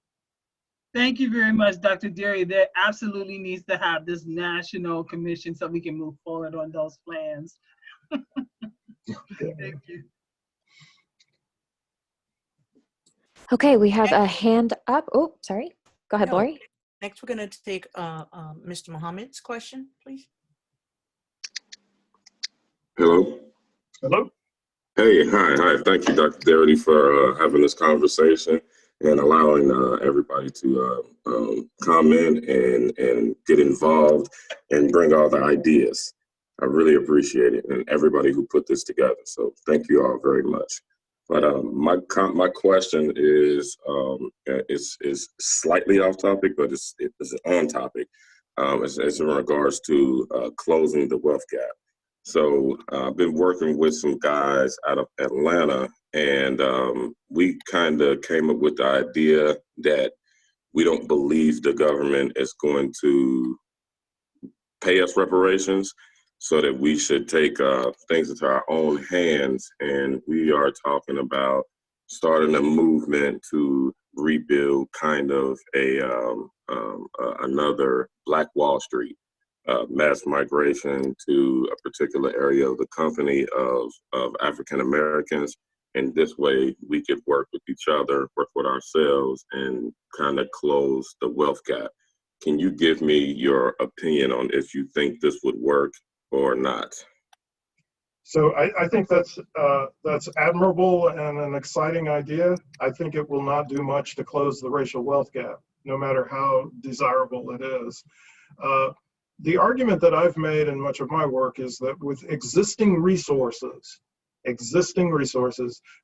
Thank you very much, Dr. Darity. There absolutely needs to have this national commission so we can move forward on those plans. Thank you.
Okay, we have a hand up. Oh, sorry. Go ahead, Lori.
Next, we're going to take Mr. Muhammad's question, please.
Hello.
Hello.
Hey, hi. Thank you, Dr. Darity, for having this conversation and allowing everybody to comment and get involved and bring all the ideas. I really appreciate it, and everybody who put this together. So thank you all very much. But my question is slightly off topic, but it's on topic. It's in regards to closing the wealth gap. So I've been working with some guys out of Atlanta, and we kind of came up with the idea that we don't believe the government is going to pay us reparations, so that we should take things into our own hands. And we are talking about starting a movement to rebuild kind of another Black Wall Street. Mass migration to a particular area of the company of African Americans. And this way we could work with each other, work with ourselves, and kind of close the wealth gap. Can you give me your opinion on if you think this would work or not?
So I think that's admirable and an exciting idea. I think it will not do much to close the racial wealth gap, no matter how desirable it is. The argument that I've made in much of my work is that with existing resources,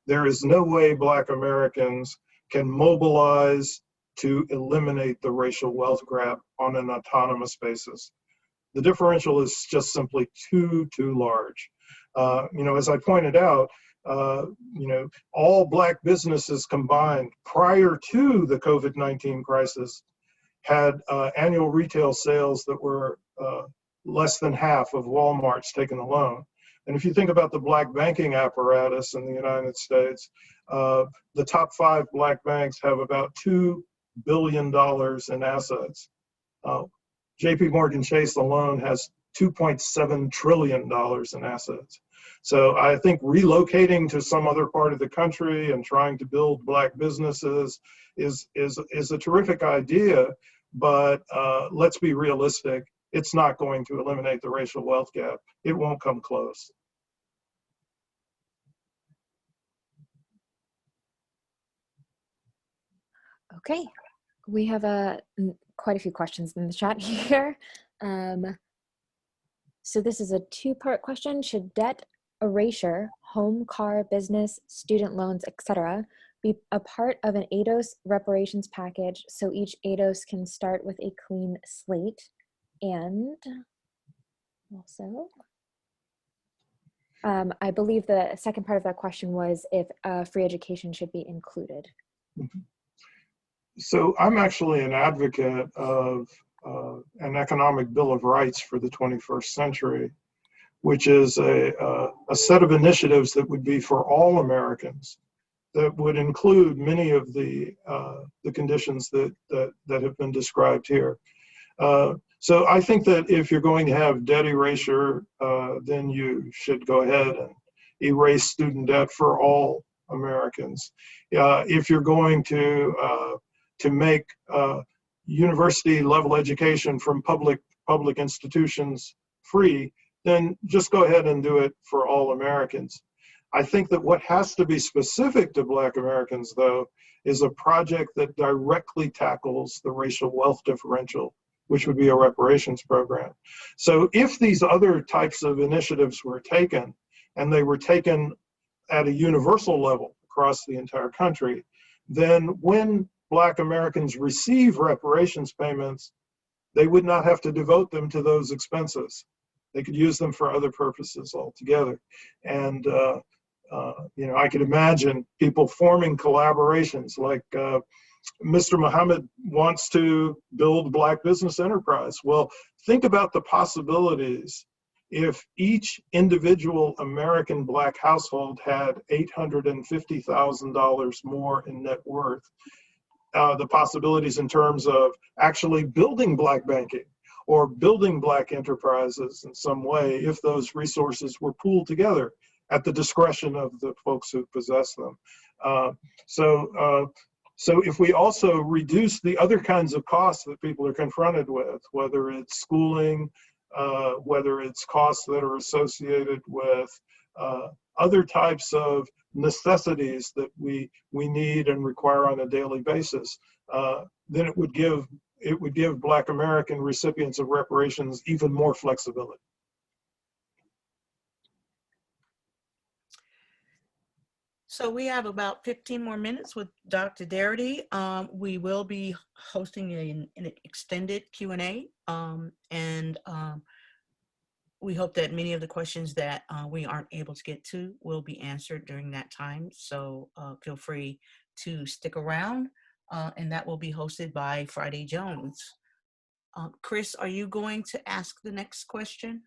there is no way Black Americans can mobilize to eliminate the racial wealth gap on an autonomous basis. The differential is just simply too large. As I pointed out, all Black businesses combined prior to the COVID-19 crisis had annual retail sales that were less than half of Walmart's taken alone. And if you think about the Black banking apparatus in the United States, the top 5 Black banks have about $2 billion in assets. JP Morgan Chase alone has $2.7 trillion in assets. So I think relocating to some other part of the country and trying to build Black businesses is a terrific idea, but let's be realistic. It's not going to eliminate the racial wealth gap. It won't come close.
Okay, we have quite a few questions in the chat here. So this is a 2-part question. Should debt erasure, home, car, business, student loans, etc., be a part of an ADOS reparations package so each ADOS can start with a clean slate? And also, I believe the second part of that question was if free education should be included.
So I'm actually an advocate of an economic bill of rights for the 21st century, which is a set of initiatives that would be for all Americans, that would include many of the conditions that have been described here. So I think that if you're going to have debt erasure, then you should go ahead and erase student debt for all Americans. If you're going to make university level education from public institutions free, then just go ahead and do it for all Americans. I think that what has to be specific to Black Americans, though, is a project that directly tackles the racial wealth differential, which would be a reparations program. So if these other types of initiatives were taken, and they were taken at a universal level across the entire country, then when Black Americans receive reparations payments, they would not have to devote them to those expenses. They could use them for other purposes altogether. And you know, I could imagine people forming collaborations like Mr. Muhammad wants to build Black business enterprise. Well, think about the possibilities if each individual American Black household had $850,000 more in net worth. The possibilities in terms of actually building Black banking or building Black enterprises in some way if those resources were pooled together at the discretion of the folks who possess them. So if we also reduce the other kinds of costs that people are confronted with, whether it's schooling, whether it's costs that are associated with other types of necessities that we need and require on a daily basis, then it would give Black American recipients of reparations even more flexibility.
So we have about 15 more minutes with Dr. Darity. We will be hosting an extended Q&A, and we hope that many of the questions that we aren't able to get to will be answered during that time. So feel free to stick around, and that will be hosted by Friday Jones. Chris, are you going to ask the next question?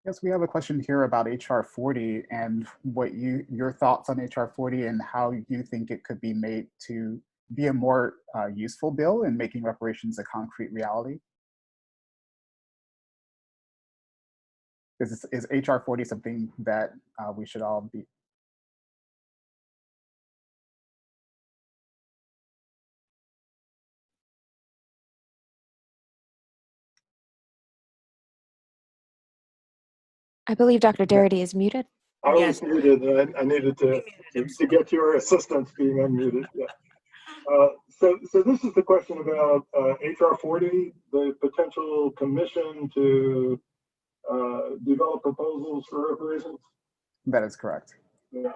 Yes, we have a question here about HR 40 and what your thoughts on HR 40 and how you think it could be made to be a more useful bill in making reparations a concrete reality. Is HR 40 something that we should all be?
I believe Dr. Darity is muted.
I was muted, and I needed to get your assistance being unmuted. Yeah. So this is the question about HR 40, the potential commission to develop proposals for reparations.
That is correct.
Yeah.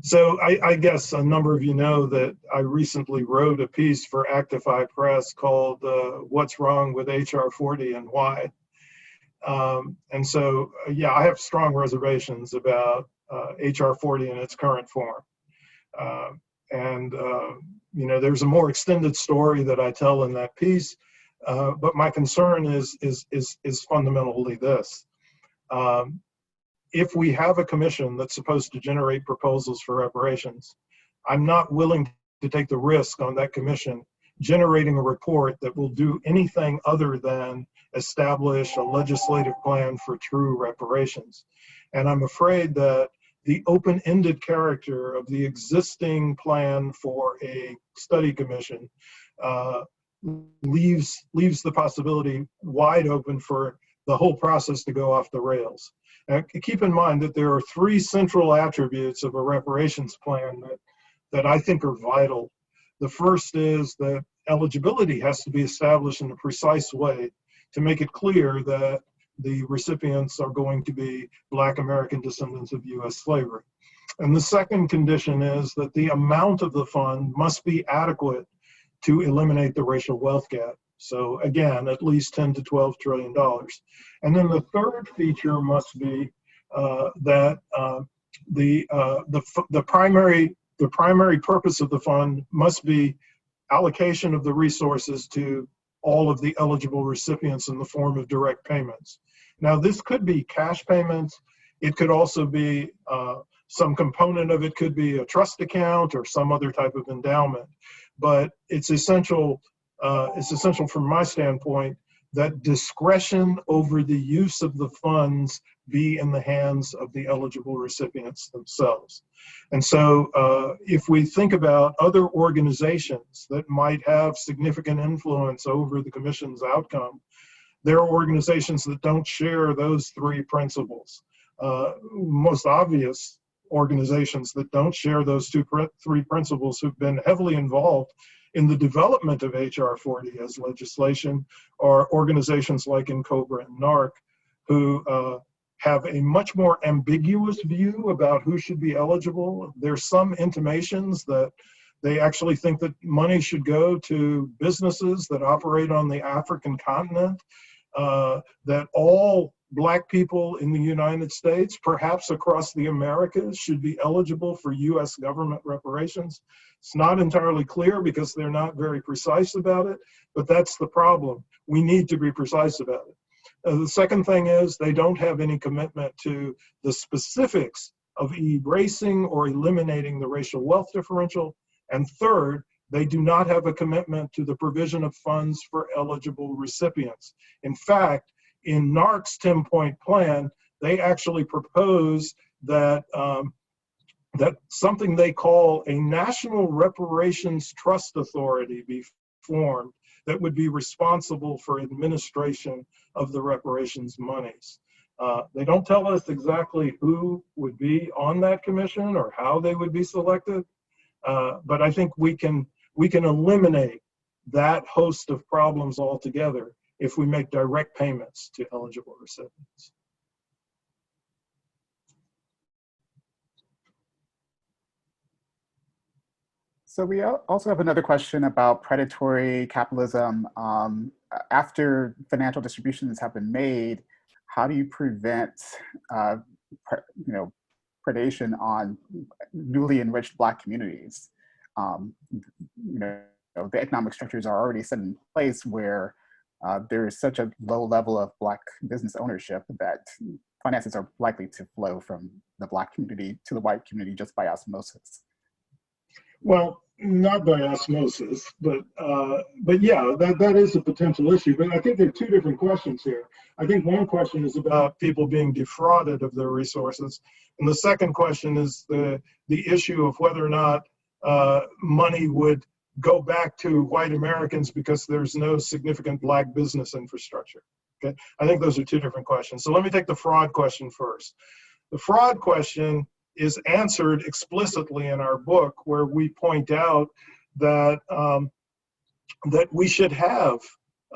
So I guess a number of you know that I recently wrote a piece for Actify Press called "What's Wrong with HR 40 and Why." And so, yeah, I have strong reservations about HR 40 in its current form. You know, there's a more extended story that I tell in that piece, but my concern is fundamentally this. If we have a commission that's supposed to generate proposals for reparations, I'm not willing to take the risk on that commission generating a report that will do anything other than establish a legislative plan for true reparations. And I'm afraid that the open-ended character of the existing plan for a study commission leaves the possibility wide open for the whole process to go off the rails. Keep in mind that there are three central attributes of a reparations plan that I think are vital. The first is that eligibility has to be established in a precise way to make it clear that the recipients are going to be Black American descendants of U.S. slavery. And the second condition is that the amount of the fund must be adequate to eliminate the racial wealth gap. So again, at least $10 to $12 trillion. And then the third feature must be that the primary purpose of the fund must be allocation of the resources to all of the eligible recipients in the form of direct payments. Now, this could be cash payments. It could also be Some component of it could be a trust account or some other type of endowment. But it's essential from my standpoint that discretion over the use of the funds be in the hands of the eligible recipients themselves. And so if we think about other organizations that might have significant influence over the commission's outcome, there are organizations that don't share those three principles. Most obvious organizations that don't share those three principles who've been heavily involved in the development of HR 40 as legislation are organizations like NCOBRA and NARC, who have a much more ambiguous view about who should be eligible. There's some intimations that they actually think that money should go to businesses that operate on the African continent, that all Black people in the United States, perhaps across the Americas, should be eligible for US government reparations. It's not entirely clear because they're not very precise about it, but that's the problem. We need to be precise about it. The second thing is they don't have any commitment to the specifics of erasing or eliminating the racial wealth differential. And third, they do not have a commitment to the provision of funds for eligible recipients. In fact, in NARC's 10-point plan, they actually propose that, that something they call a National Reparations Trust Authority be formed that would be responsible for administration of the reparations monies. They don't tell us exactly who would be on that commission or how they would be selected, but I think we can eliminate that host of problems altogether if we make direct payments to eligible recipients.
So we also have another question about predatory capitalism. After financial distributions have been made, how do you prevent predation on newly enriched Black communities? The economic structures are already set in place where there is such a low level of Black business ownership that finances are likely to flow from the Black community to the white community just by osmosis.
Well, not by osmosis, but yeah, that is a potential issue. But I think there are two different questions here. I think one question is about people being defrauded of their resources, and the second question is the issue of whether or not money would go back to white Americans because there's no significant Black business infrastructure. Okay, I think those are two different questions. So let me take the fraud question first. The fraud question is answered explicitly in our book, where we point out that that we should have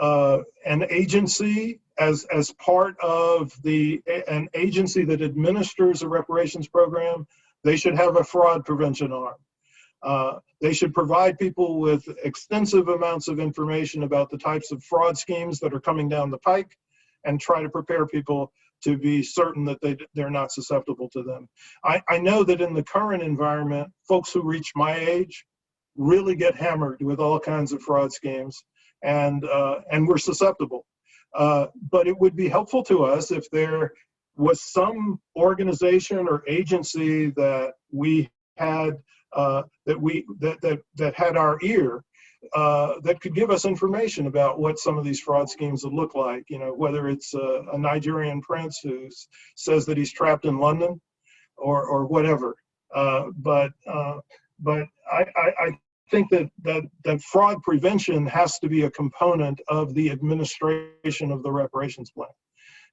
an agency as part of an agency that administers a reparations program. They should have a fraud prevention arm. They should provide people with extensive amounts of information about the types of fraud schemes that are coming down the pike and try to prepare people to be certain that they're not susceptible to them. I know that in the current environment, folks who reach my age really get hammered with all kinds of fraud schemes, and we're susceptible. But it would be helpful to us if there was some organization or agency that we had that had our ear, that could give us information about what some of these fraud schemes would look like. Whether it's a Nigerian prince who says that he's trapped in London, or whatever. But I think that fraud prevention has to be a component of the administration of the reparations plan.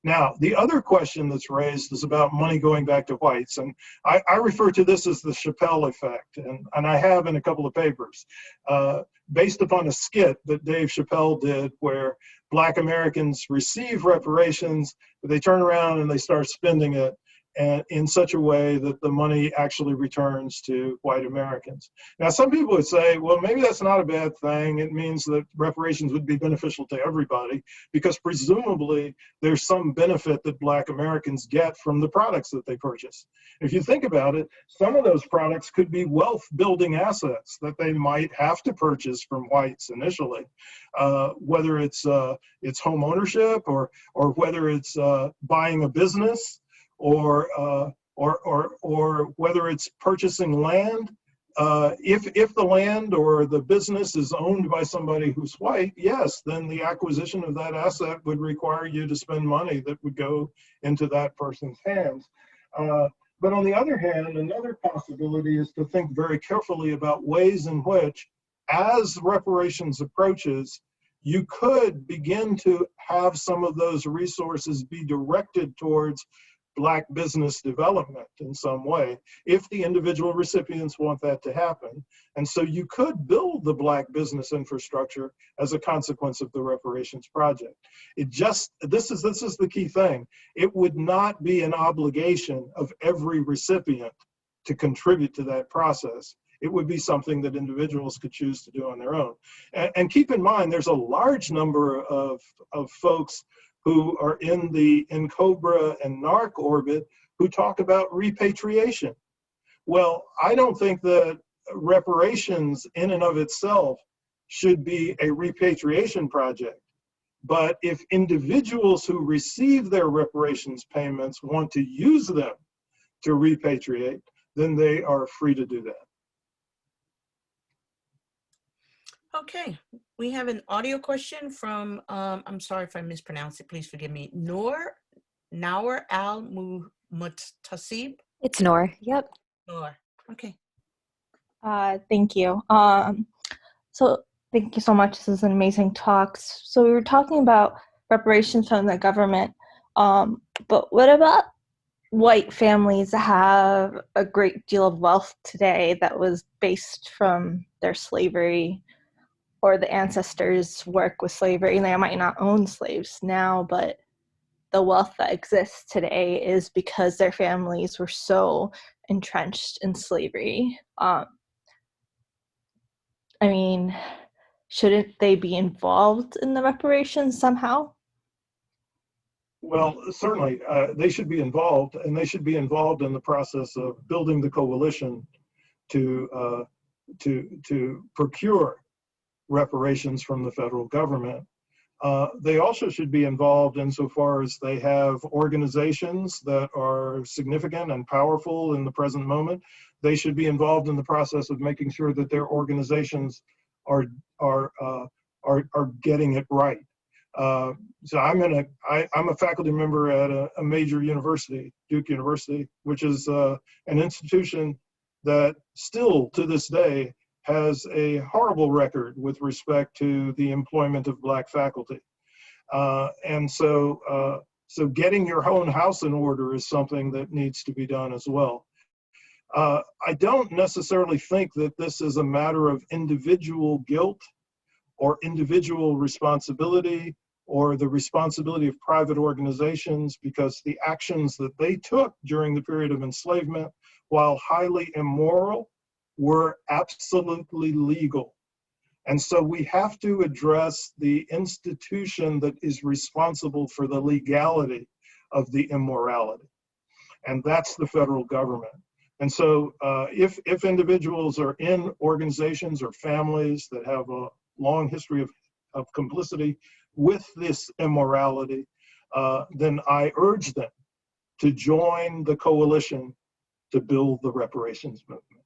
Now, the other question that's raised is about money going back to whites. And I refer to this as the Chappelle effect. And I have in a couple of papers, based upon a skit that Dave Chappelle did where Black Americans receive reparations, but they turn around and they start spending it in such a way that the money actually returns to white Americans. Now, some people would say, well, maybe that's not a bad thing. It means that reparations would be beneficial to everybody, because presumably there's some benefit that Black Americans get from the products that they purchase. If you think about it, some of those products could be wealth building assets that they might have to purchase from whites initially, whether it's home ownership or whether it's buying a business, or or whether it's purchasing land. If the land or the business is owned by somebody who's white, yes, then the acquisition of that asset would require you to spend money that would go into that person's hands. But on the other hand, another possibility is to think very carefully about ways in which, as reparations approaches, you could begin to have some of those resources be directed towards Black business development in some way, if the individual recipients want that to happen. And so you could build the Black business infrastructure as a consequence of the reparations project. This is the key thing. It would not be an obligation of every recipient to contribute to that process. It would be something that individuals could choose to do on their own. And keep in mind, there's a large number of folks who are in COBRA and NARC orbit who talk about repatriation. Well, I don't think that reparations in and of itself should be a repatriation project. But if individuals who receive their reparations payments want to use them to repatriate, then they are free to do that.
Okay, we have an audio question from, I'm sorry if I mispronounced it, please forgive me, Noor al-Mutasib.
It's Noor, yep.
Noor, okay.
Thank you. So thank you so much. This is an amazing talk. So we were talking about reparations from the government, but what about white families that have a great deal of wealth today that was based from their slavery or the ancestors' work with slavery, and they might not own slaves now, but the wealth that exists today is because their families were so entrenched in slavery. I mean, shouldn't they be involved in the reparations somehow?
Well, certainly they should be involved, and they should be involved in the process of building the coalition to procure reparations from the federal government. They also should be involved insofar as they have organizations that are significant and powerful in the present moment. They should be involved in the process of making sure that their organizations are getting it right. So I'm a faculty member at a major university, Duke University, which is an institution that still to this day has a horrible record with respect to the employment of Black faculty. And so getting your own house in order is something that needs to be done as well. I don't necessarily think that this is a matter of individual guilt or individual responsibility or the responsibility of private organizations, because the actions that they took during the period of enslavement, while highly immoral, were absolutely legal. And so we have to address the institution that is responsible for the legality of the immorality. And that's the federal government. And so if individuals are in organizations or families that have a long history of complicity with this immorality, then I urge them to join the coalition to build the reparations movement.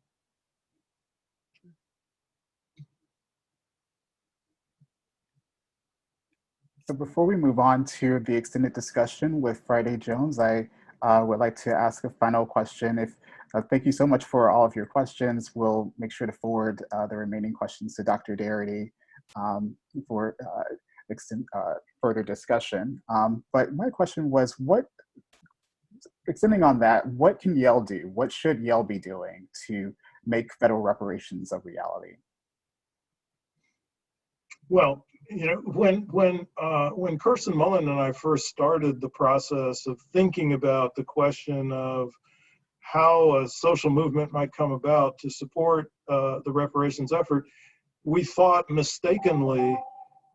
So before we move on to the extended discussion with Friday Jones, I would like to ask a final question. Thank you so much for all of your questions. We'll make sure to forward the remaining questions to Dr. Darity for further discussion. But my question was, extending on that, what can Yale do? What should Yale be doing to make federal reparations a reality?
Well, you know, when Kirsten Mullen and I first started the process of thinking about the question of how a social movement might come about to support the reparations effort, we thought mistakenly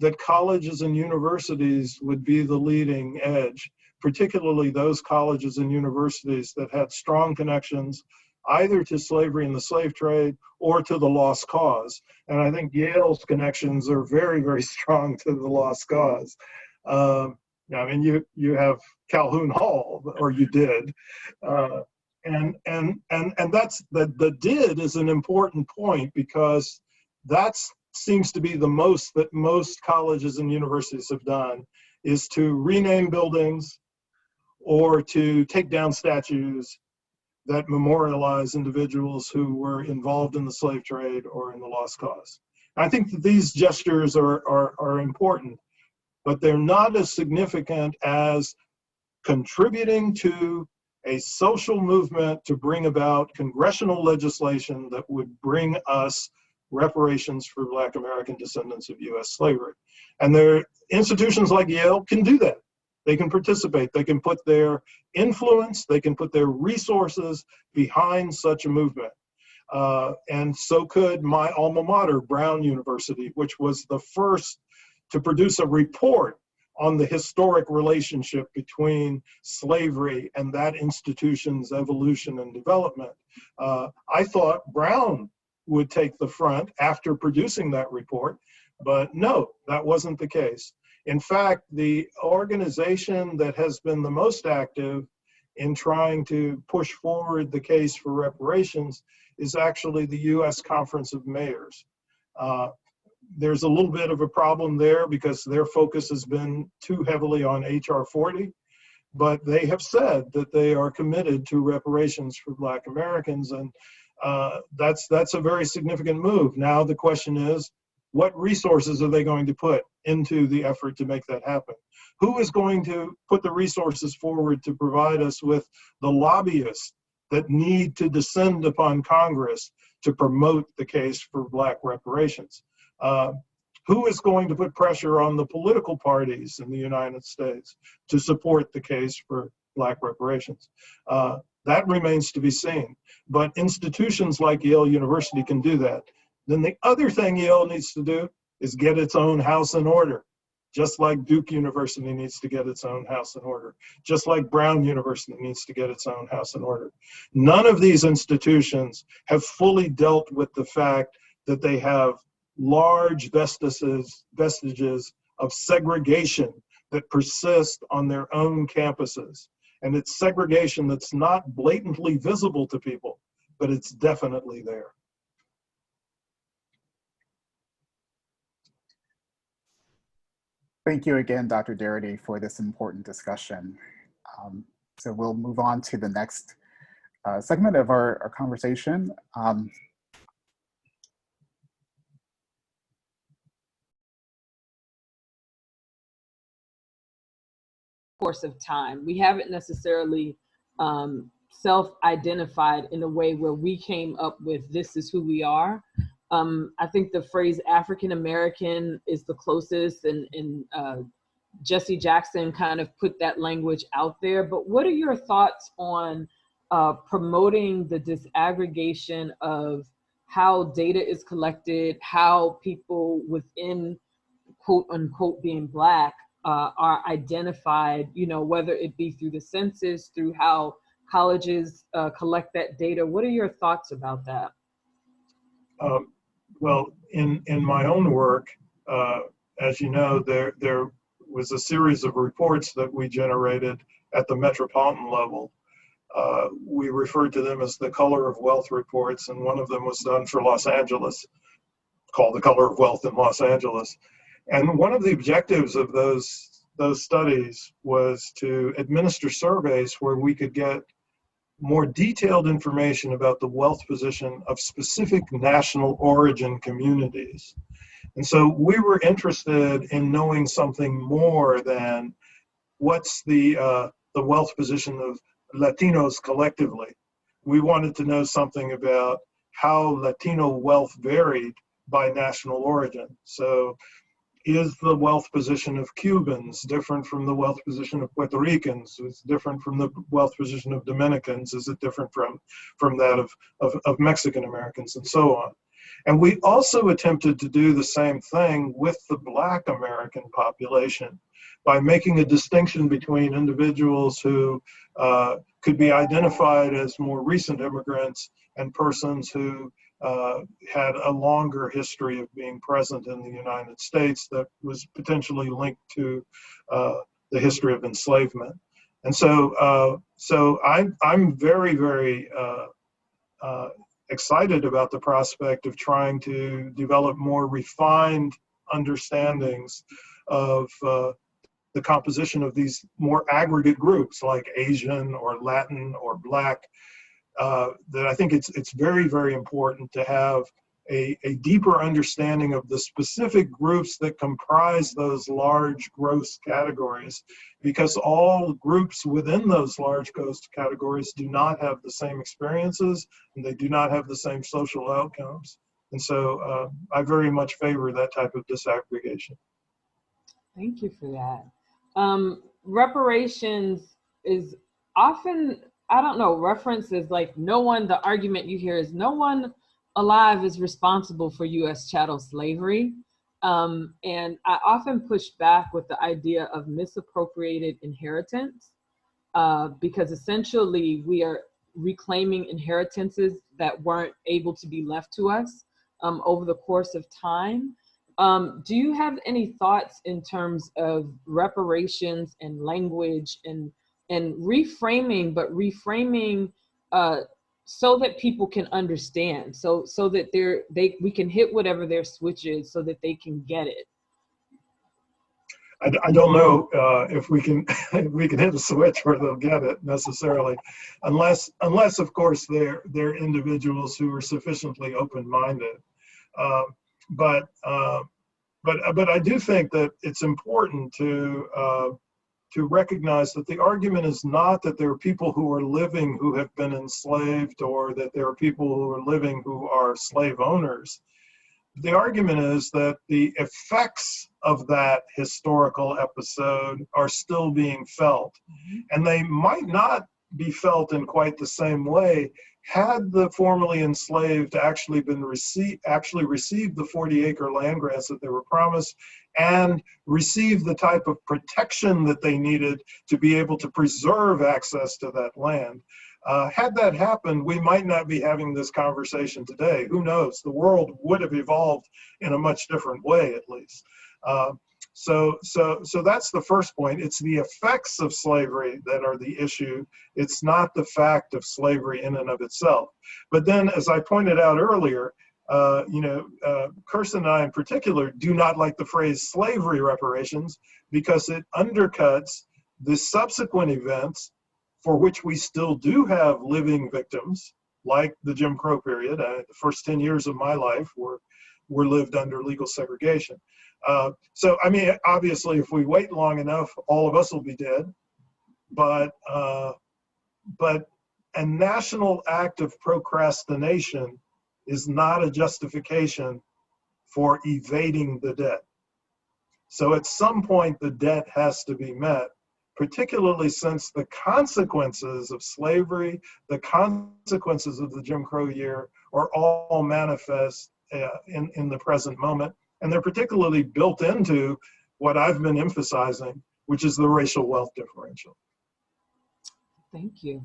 that colleges and universities would be the leading edge, particularly those colleges and universities that had strong connections either to slavery and the slave trade or to the lost cause. And I think Yale's connections are very, very strong to the lost cause. I mean, you have Calhoun Hall, or you did. And that's the did is an important point, because that seems to be the most that most colleges and universities have done, is to rename buildings or to take down statues that memorialize individuals who were involved in the slave trade or in the lost cause. I think that these gestures are important, but they're not as significant as contributing to a social movement to bring about congressional legislation that would bring us reparations for Black American descendants of US slavery. And there institutions like Yale can do that. They can participate, they can put their influence, they can put their resources behind such a movement. And so could my alma mater, Brown University, which was the first to produce a report on the historic relationship between slavery and that institution's evolution and development. I thought Brown would take the front after producing that report, but no, that wasn't the case. In fact, the organization that has been the most active in trying to push forward the case for reparations is actually the US Conference of Mayors. There's a little bit of a problem there because their focus has been too heavily on HR 40, but they have said that they are committed to reparations for Black Americans, and that's a very significant move. Now the question is, what resources are they going to put into the effort to make that happen? Who is going to put the resources forward to provide us with the lobbyists that need to descend upon Congress to promote the case for Black reparations? Who is going to put pressure on the political parties in the United States to support the case for Black reparations? That remains to be seen. But institutions like Yale University can do that. Then the other thing Yale needs to do is get its own house in order, just like Duke University needs to get its own house in order, just like Brown University needs to get its own house in order. None of these institutions have fully dealt with the fact that they have large vestiges of segregation that persist on their own campuses. And it's segregation that's not blatantly visible to people, but it's definitely there.
Thank you again, Dr. Darity, for this important discussion. So we'll move on to the next segment of our conversation.
Course of time. We haven't necessarily self-identified in a way where we came up with this is who we are. I think the phrase African American is the closest, and Jesse Jackson kind of put that language out there. But what are your thoughts on promoting the disaggregation of how data is collected, how people within quote unquote being Black are identified, you know, whether it be through the census, through how colleges collect that data? What are your thoughts about that?
Well, in my own work, as you know, there was a series of reports that we generated at the metropolitan level. We referred to them as the Color of Wealth reports, and one of them was done for Los Angeles, called The Color of Wealth in Los Angeles. And one of the objectives of those studies was to administer surveys where we could get more detailed information about the wealth position of specific national origin communities. And so we were interested in knowing something more than what's the wealth position of Latinos collectively. We wanted to know something about how Latino wealth varied by national origin. So is the wealth position of Cubans different from the wealth position of Puerto Ricans? Is it different from the wealth position of Dominicans? Is it different from that of Mexican Americans, and so on? And we also attempted to do the same thing with the Black American population by making a distinction between individuals who could be identified as more recent immigrants and persons who had a longer history of being present in the United States that was potentially linked to the history of enslavement. And so I'm very, very excited about the prospect of trying to develop more refined understandings of the composition of these more aggregate groups like Asian or Latin or Black, that I think it's very, very important to have a deeper understanding of the specific groups that comprise those large gross categories, because all groups within those large gross categories do not have the same experiences and they do not have the same social outcomes. And so I very much favor that type of disaggregation.
Thank you for that. Reparations is often, I don't know, referenced as like the argument you hear is no one alive is responsible for U.S. chattel slavery. And I often push back with the idea of misappropriated inheritance, because essentially we are reclaiming inheritances that weren't able to be left to us over the course of time. Do you have any thoughts in terms of reparations and language and reframing, but reframing so that people can understand, so that we can hit whatever their switch is so that they can get it?
I don't know if we can hit a switch where they'll get it necessarily, unless of course they're individuals who are sufficiently open-minded. But I do think that it's important to recognize that the argument is not that there are people who are living who have been enslaved, or that there are people who are living who are slave owners. The argument is that the effects of that historical episode are still being felt, and they might not be felt in quite the same way had the formerly enslaved actually received the 40-acre land grants that they were promised, and received the type of protection that they needed to be able to preserve access to that land. Had that happened, we might not be having this conversation today. Who knows? The world would have evolved in a much different way, at least. So that's the first point. It's the effects of slavery that are the issue. It's not the fact of slavery in and of itself. But then, as I pointed out earlier, Kirsten and I in particular do not like the phrase slavery reparations, because it undercuts the subsequent events for which we still do have living victims, like the Jim Crow period. The first 10 years of my life were lived under legal segregation. So, I mean, obviously, if we wait long enough, all of us will be dead. But a national act of procrastination is not a justification for evading the debt. So at some point, the debt has to be met, particularly since the consequences of slavery, the consequences of the Jim Crow year are all manifest in the present moment. And they're particularly built into what I've been emphasizing, which is the racial wealth differential.
Thank you.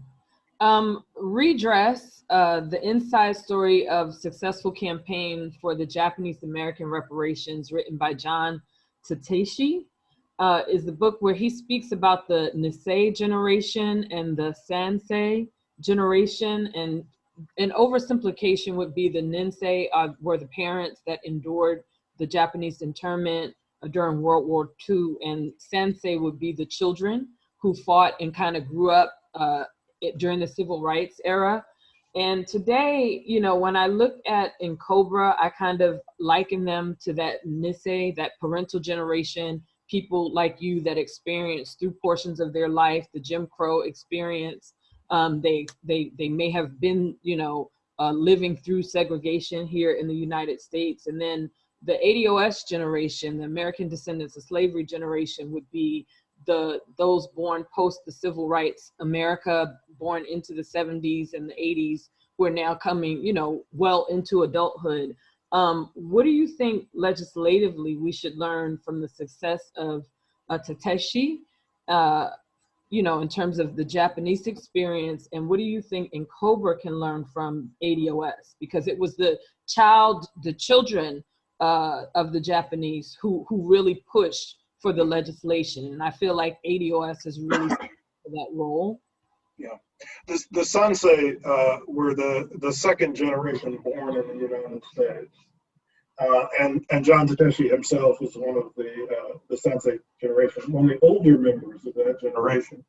Redress, the inside story of successful campaign for the Japanese American reparations, written by John Tateshi, is the book where he speaks about the Nisei generation and the Sansei generation, and an oversimplification would be the Ninsei were the parents that endured the Japanese internment during World War II, and Sansei would be the children who fought and kind of grew up during the civil rights era. And today, when I look at in Cobra, I kind of liken them to that Nisei, that parental generation, people like you that experienced through portions of their life the Jim Crow experience. They may have been, living through segregation here in the United States. And then the ADOS generation, the American Descendants of Slavery generation, would be those born post the civil rights America, born into the 70s and the 80s, who are now coming, well into adulthood. What do you think legislatively we should learn from the success of Tateshi, in terms of the Japanese experience? And what do you think in Cobra can learn from ADOS? Because it was the children of the Japanese who really pushed for the legislation. And I feel like ADOS has really that role?
Yeah. The Sansei were the second generation born in the United States. And John Tateshi himself was one of the Sansei generation, one of the older members of that generation.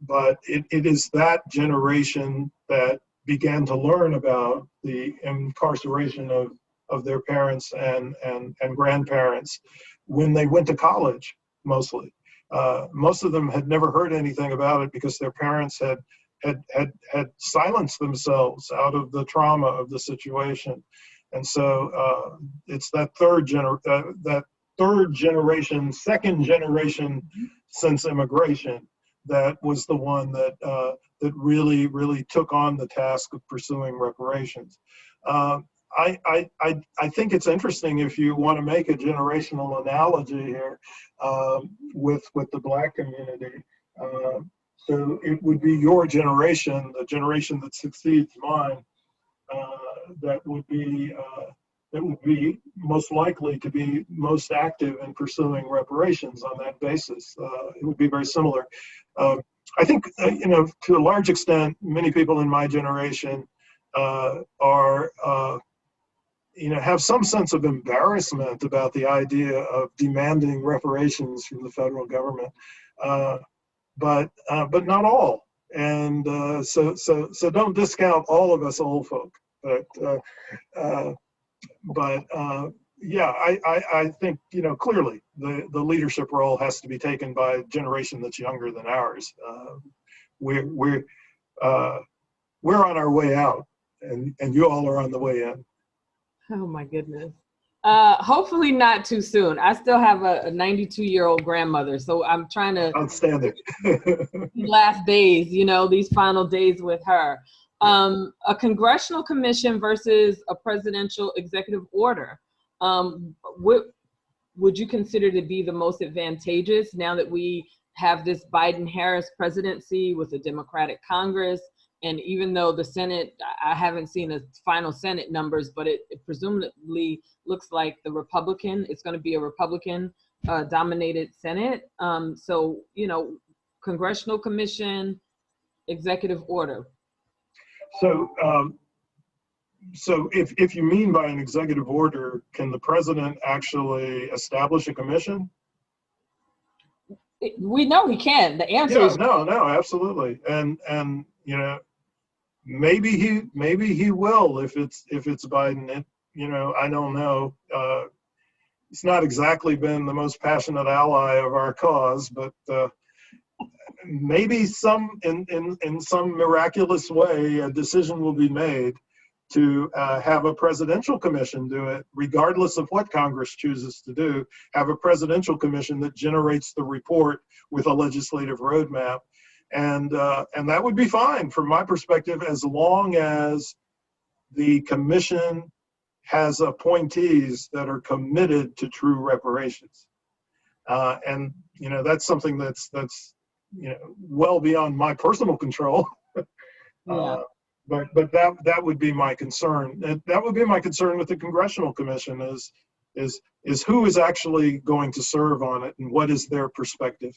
But it is that generation that began to learn about the incarceration of their parents and grandparents when they went to college, mostly. Most of them had never heard anything about it because their parents had silenced themselves out of the trauma of the situation. And so it's that third generation, second generation since immigration that was the one that really took on the task of pursuing reparations. I think it's interesting if you want to make a generational analogy here with the Black community. So it would be your generation, the generation that succeeds mine, that would be most likely to be most active in pursuing reparations on that basis. It would be very similar. I think, to a large extent, many people in my generation have some sense of embarrassment about the idea of demanding reparations from the federal government, but not all. And so don't discount all of us old folk. But yeah, I think clearly the leadership role has to be taken by a generation that's younger than ours. We're on our way out, and you all are on the way in.
Oh my goodness. Hopefully not too soon. I still have a 92-year-old grandmother, so I'm trying to
outstanding
last days, these final days with her. A congressional commission versus a presidential executive order. What would you consider to be the most advantageous now that we have this Biden-Harris presidency with a Democratic Congress? And even though the Senate, I haven't seen the final Senate numbers, but it presumably looks like it's going to be a Republican dominated Senate. So, congressional commission, executive order.
So if you mean by an executive order, can the president actually establish a commission?
We know he can. The answer is
no, absolutely. And maybe he will if it's Biden. I don't know. It's not exactly been the most passionate ally of our cause, but maybe in some miraculous way a decision will be made to have a presidential commission do it, regardless of what Congress chooses to do. Have a presidential commission that generates the report with a legislative roadmap. And that would be fine from my perspective, as long as the commission has appointees that are committed to true reparations. And that's something that's well beyond my personal control.
Yeah.
But that would be my concern. That would be my concern with the congressional commission is who is actually going to serve on it and what is their perspective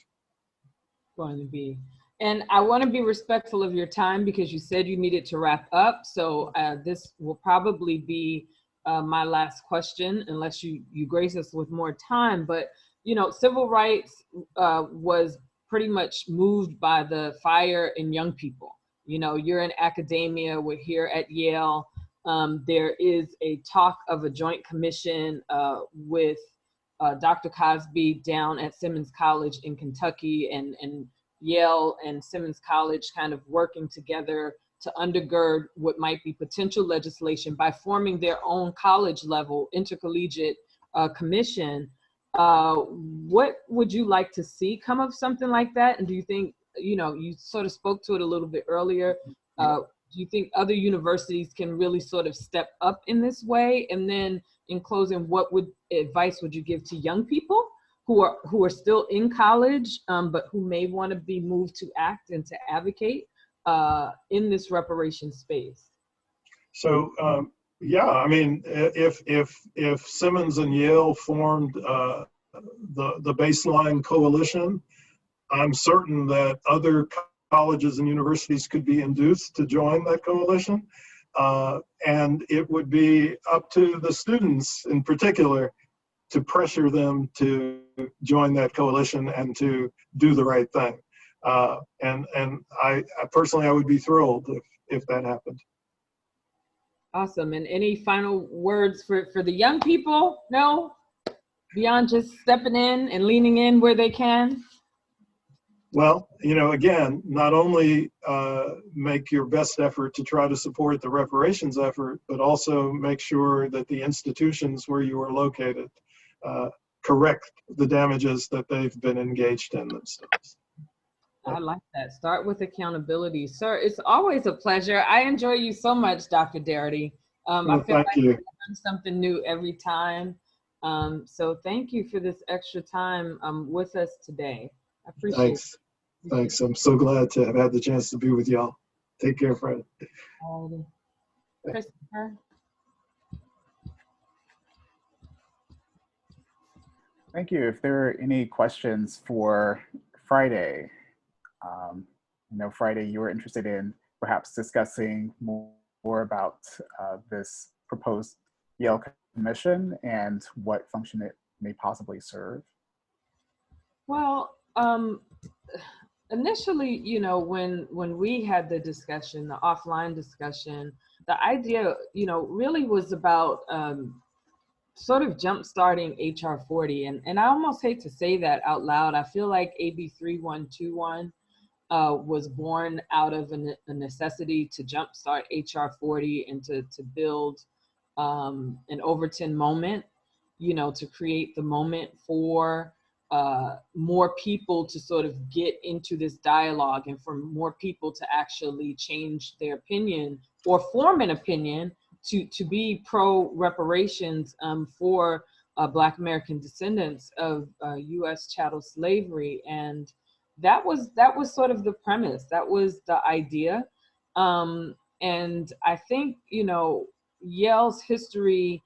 going to be. And I want to be respectful of your time because you said you needed to wrap up. So this will probably be my last question, unless you grace us with more time. But, civil rights was pretty much moved by the fire in young people. You're in academia, we're here at Yale. There is a talk of a joint commission with Dr. Cosby down at Simmons College in Kentucky, and Yale and Simmons College kind of working together to undergird what might be potential legislation by forming their own college level intercollegiate commission. What would you like to see come of something like that? And do you think, you sort of spoke to it a little bit earlier, do you think other universities can really sort of step up in this way? And then in closing, what advice would you give to young people who are still in college, but who may want to be moved to act and to advocate in this reparation space?
So, yeah, I mean, if Simmons and Yale formed the baseline coalition, I'm certain that other colleges and universities could be induced to join that coalition. And it would be up to the students in particular to pressure them to join that coalition and to do the right thing. And I personally, I would be thrilled if that happened.
Awesome. And any final words for the young people? No? Beyond just stepping in and leaning in where they can?
Well, you know, again, not only make your best effort to try to support the reparations effort, but also make sure that the institutions where you are located correct the damages that they've been engaged in themselves.
I like that. Start with accountability. Sir, it's always a pleasure. I enjoy you so much, Dr. Darity. I feel like I learn something new every time. So thank you for this extra time with us today. I appreciate it.
Thanks. I'm so glad to have had the chance to be with y'all. Take care, Fred.
Christopher?
Thank you. If there are any questions for Friday, I know Friday you were interested in perhaps discussing more about this proposed Yale Commission and what function it may possibly serve.
Well, initially, you know, when we had the discussion, the offline discussion, the idea, you know, really was about sort of jump-starting HR 40. And I almost hate to say that out loud. I feel like AB 3121 was born out of a necessity to jumpstart HR 40 and to build an Overton moment, you know, to create the moment for more people to sort of get into this dialogue and for more people to actually change their opinion or form an opinion to be pro-reparations for Black American descendants of U.S. chattel slavery. And that was sort of the premise. That was the idea. And I think, you know, Yale's history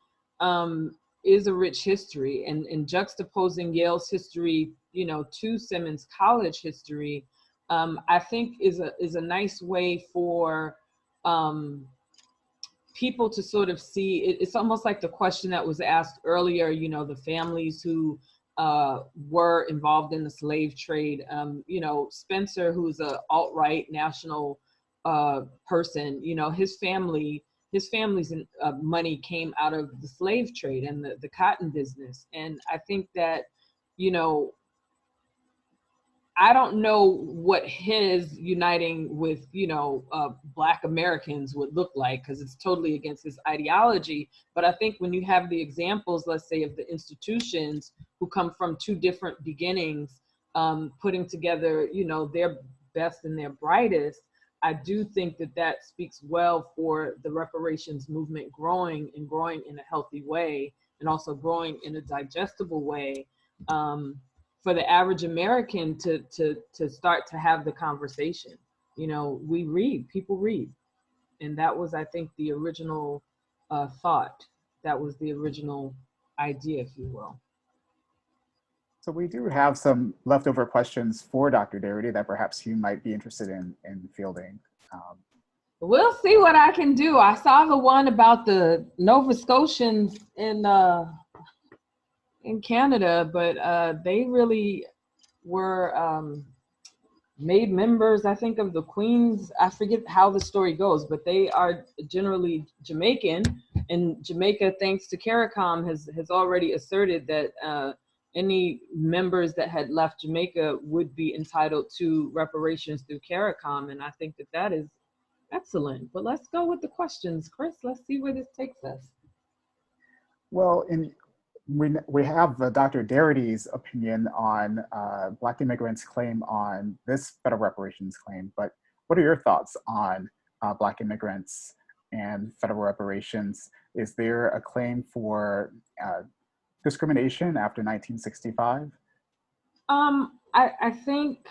is a rich history, and juxtaposing Yale's history, you know, to Simmons College history, I think is a nice way for people to sort of see. It's almost like the question that was asked earlier, you know, the families who were involved in the slave trade. You know, Spencer, who's a alt-right national person, you know, his family's money came out of the slave trade and the cotton business. And I think that, you know, I don't know what his uniting with, you know, Black Americans would look like, because it's totally against his ideology. But I think when you have the examples, let's say, of the institutions who come from two different beginnings, putting together, you know, their best and their brightest, I do think that that speaks well for the reparations movement growing in a healthy way, and also growing in a digestible way. For the average American to start to have the conversation. You know, people read. And that was, I think, the original thought. That was the original idea, if you will.
So we do have some leftover questions for Dr. Darity that perhaps you might be interested in fielding.
We'll see what I can do. I saw the one about the Nova Scotians in Canada, but they really were made members, I think, of the Queens. I forget how the story goes, but they are generally Jamaican, and Jamaica, thanks to CARICOM, has already asserted that any members that had left Jamaica would be entitled to reparations through CARICOM, and I think that that is excellent. But let's go with the questions, Chris. Let's see where this takes us.
Well, we have Dr. Darity's opinion on Black immigrants' claim on this federal reparations claim, but what are your thoughts on Black immigrants and federal reparations? Is there a claim for discrimination after 1965?
I think,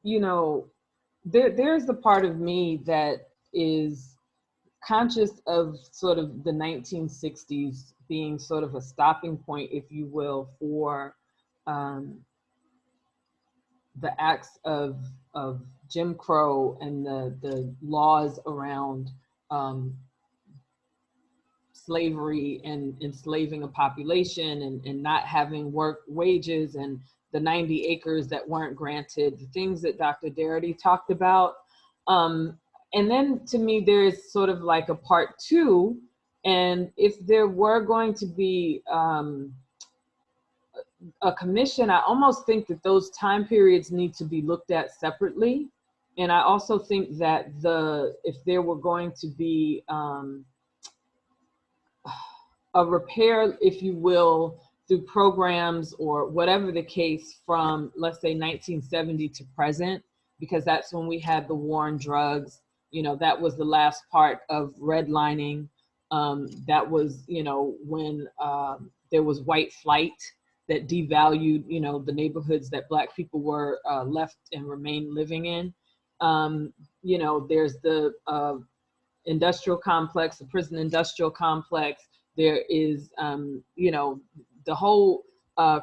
you know, there's the part of me that is conscious of sort of the 1960s being sort of a stopping point, if you will, for the acts of Jim Crow and the laws around slavery and enslaving a population and not having work wages and the 90 acres that weren't granted, the things that Dr. Darity talked about. And then to me, there's sort of like a part two. And if there were going to be a commission, I almost think that those time periods need to be looked at separately. And I also think that if there were going to be a repair, if you will, through programs or whatever the case from, let's say, 1970 to present, because that's when we had the war on drugs. You know, that was the last part of redlining. That was, you know, when there was white flight that devalued, you know, the neighborhoods that Black people were left and remained living in. You know, there's the industrial complex, the prison industrial complex. There is, you know, the whole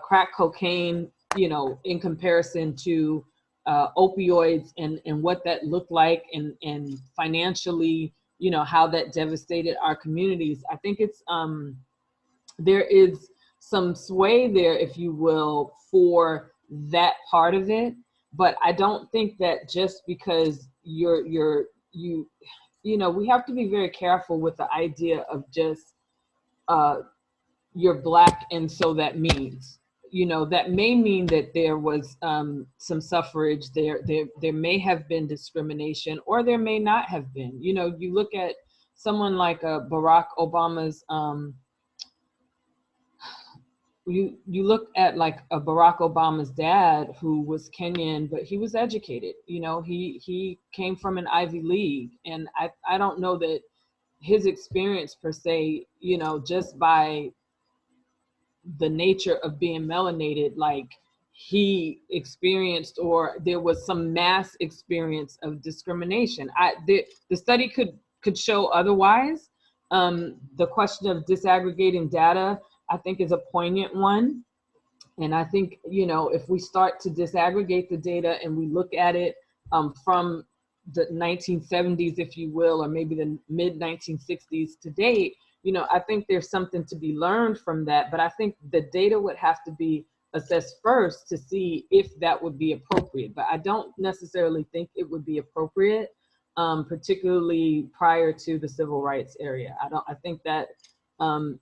crack cocaine, you know, in comparison to opioids and what that looked like and financially, you know, how that devastated our communities. I think it's, there is some sway there, if you will, for that part of it. But I don't think that just because you know, we have to be very careful with the idea of just you're Black and so that means, you know, that may mean that there was some suffrage, there may have been discrimination, or there may not have been. You know, you look at someone like Barack Obama's, you look at like a Barack Obama's dad who was Kenyan, but he was educated. You know, he came from an Ivy League, and I don't know that his experience per se, you know, just by the nature of being melanated, like he experienced, or there was some mass experience of discrimination. The study could show otherwise. The question of disaggregating data, I think, is a poignant one. And I think, you know, if we start to disaggregate the data and we look at it from the 1970s, if you will, or maybe the mid 1960s to date, you know, I think there's something to be learned from that. But I think the data would have to be assessed first to see if that would be appropriate. But I don't necessarily think it would be appropriate, particularly prior to the civil rights area. I think that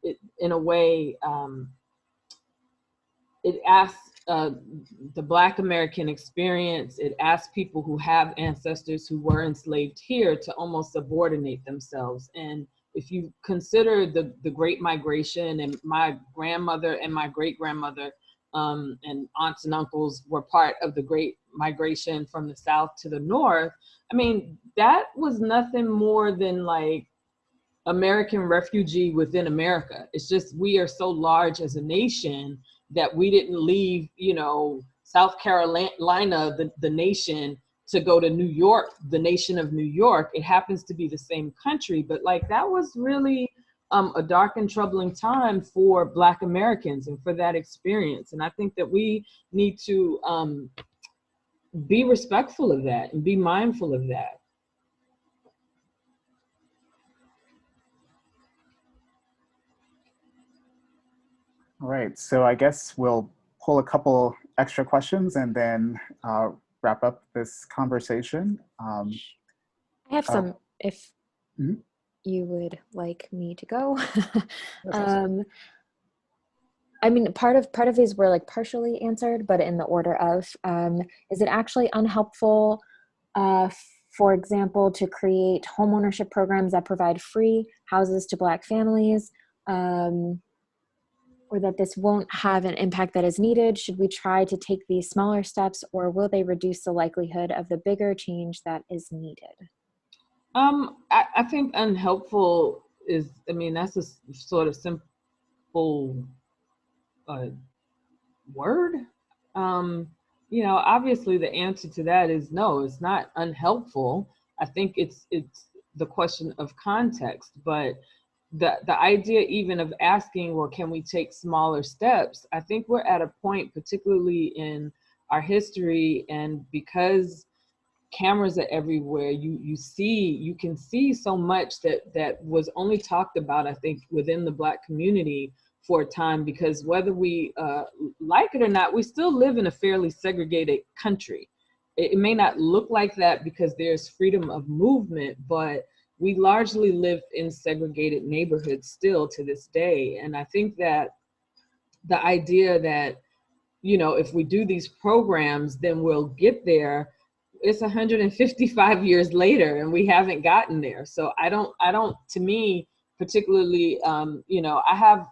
it, in a way, it asks the Black American experience, it asks people who have ancestors who were enslaved here to almost subordinate themselves. And if you consider the Great Migration, and my grandmother and my great-grandmother and aunts and uncles were part of the Great Migration from the South to the North, I mean, that was nothing more than like American refugee within America. It's just we are so large as a nation that we didn't leave, you know, South Carolina, the nation, to go to New York, the nation of New York. It happens to be the same country, but like that was really a dark and troubling time for Black Americans and for that experience. And I think that we need to be respectful of that and be mindful of that.
All right, so I guess we'll pull a couple extra questions and then wrap up this conversation.
I have some, if you would like me to go. I mean, part of these were like partially answered, but in the order of, is it actually unhelpful, for example, to create homeownership programs that provide free houses to Black families, or that this won't have an impact that is needed? Should we try to take these smaller steps, or will they reduce the likelihood of the bigger change that is needed?
I think unhelpful is, I mean, that's a sort of simple word. You know, obviously the answer to that is no, it's not unhelpful. I think it's the question of context, but the idea even of asking, well, can we take smaller steps? I think we're at a point, particularly in our history, and because cameras are everywhere, you can see so much that was only talked about, I think, within the Black community for a time, because whether we like it or not, we still live in a fairly segregated country. It may not look like that because there's freedom of movement, but we largely live in segregated neighborhoods still to this day. And I think that the idea that, you know, if we do these programs, then we'll get there, it's 155 years later and we haven't gotten there. So I don't, to me, particularly, you know, I have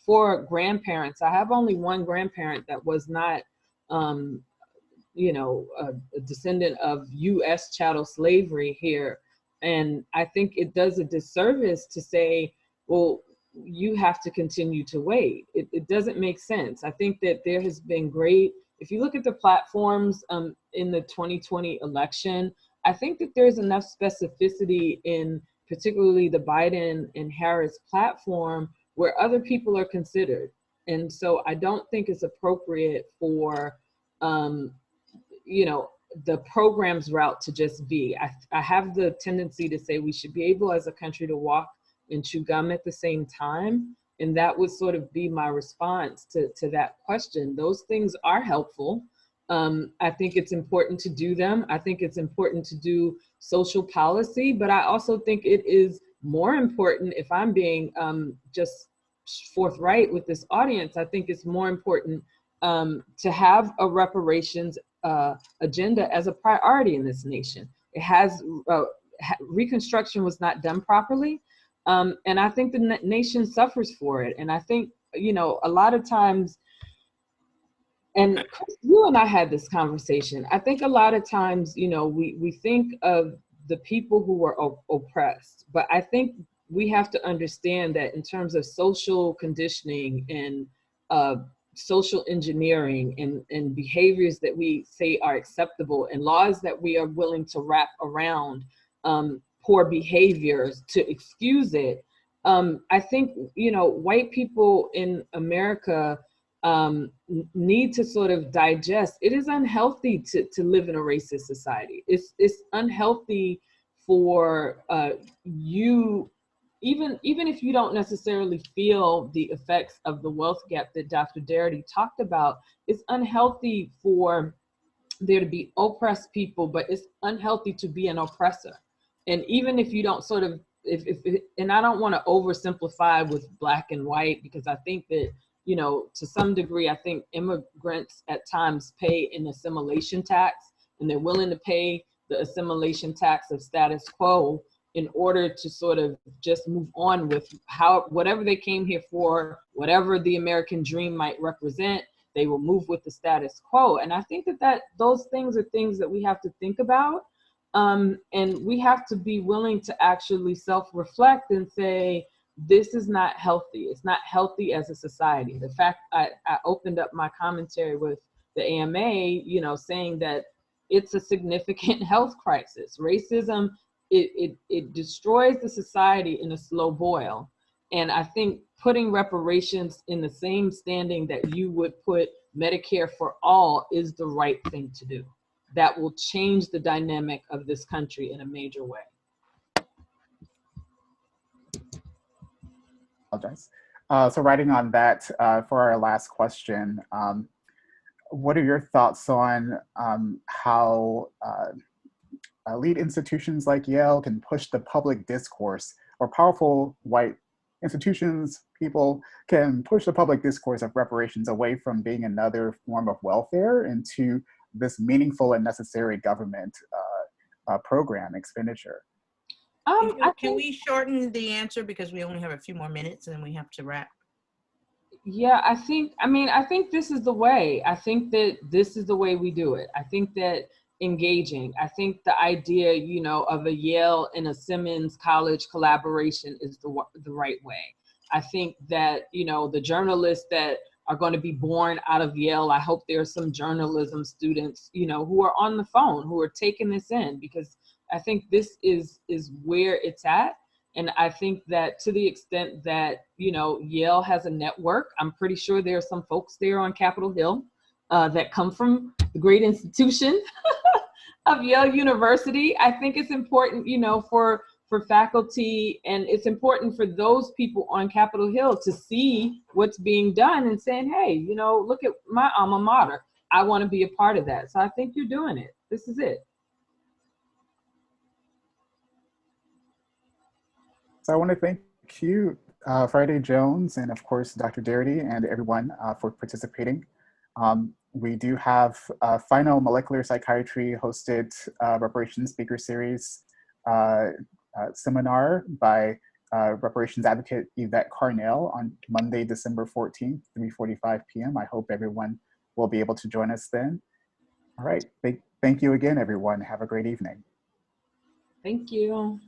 4 grandparents. I have only one grandparent that was not, you know, a descendant of US chattel slavery here. And I think it does a disservice to say, well, you have to continue to wait. It doesn't make sense. I think that there has been great, if you look at the platforms in the 2020 election, I think that there's enough specificity in particularly the Biden and Harris platform where other people are considered. And so I don't think it's appropriate for, you know, the program's route to just be. I have the tendency to say we should be able as a country to walk and chew gum at the same time. And that would sort of be my response to that question. Those things are helpful. I think it's important to do them. I think it's important to do social policy, but I also think it is more important, if I'm being just forthright with this audience, I think it's more important to have a reparations agenda as a priority in this nation. It has, Reconstruction was not done properly. And I think the nation suffers for it. And I think, you know, a lot of times, and Chris, you and I had this conversation, I think a lot of times, you know, we think of the people who were oppressed, but I think we have to understand that in terms of social conditioning and social engineering and behaviors that we say are acceptable and laws that we are willing to wrap around poor behaviors to excuse it. I think, you know, white people in America need to sort of digest. It is unhealthy to live in a racist society. It's unhealthy for you, even if you don't necessarily feel the effects of the wealth gap that Dr. Darity talked about. It's unhealthy for there to be oppressed people, but it's unhealthy to be an oppressor. And even if you don't sort of, and I don't want to oversimplify with black and white, because I think that, you know, to some degree, I think immigrants at times pay an assimilation tax, and they're willing to pay the assimilation tax of status quo in order to sort of just move on with whatever they came here for, whatever the American dream might represent, they will move with the status quo. And I think that those things are things that we have to think about. And we have to be willing to actually self-reflect and say, this is not healthy. It's not healthy as a society. The fact I opened up my commentary with the AMA, you know, saying that it's a significant health crisis. Racism, it destroys the society in a slow boil. And I think putting reparations in the same standing that you would put Medicare for all is the right thing to do. That will change the dynamic of this country in a major way.
Apologize. So writing on that, for our last question, what are your thoughts on how elite institutions like Yale can push the public discourse, or powerful white institutions, people can push the public discourse of reparations away from being another form of welfare into this meaningful and necessary government program expenditure?
Can we shorten the answer because we only have a few more minutes and then we have to wrap?
Yeah, I think this is the way. I think that this is the way we do it. I think that engaging, I think the idea, you know, of a Yale and a Simmons College collaboration is the right way. I think that, you know, the journalists that are going to be born out of Yale, I hope there are some journalism students, you know, who are on the phone, who are taking this in, because I think this is where it's at. And I think that to the extent that, you know, Yale has a network, I'm pretty sure there are some folks there on Capitol Hill that come from the great institution of Yale University. I think it's important, you know, for faculty, and it's important for those people on Capitol Hill to see what's being done and saying, hey, you know, look at my alma mater. I want to be a part of that. So I think you're doing it. This is it.
So I want to thank you, Friday Jones, and of course, Dr. Darity, and everyone for participating. We do have a final molecular psychiatry hosted reparations speaker series seminar by reparations advocate Yvette Carnell on Monday, December 14th, 3:45 p.m. I hope everyone will be able to join us then. All right, thank you again, everyone. Have a great evening.
Thank you.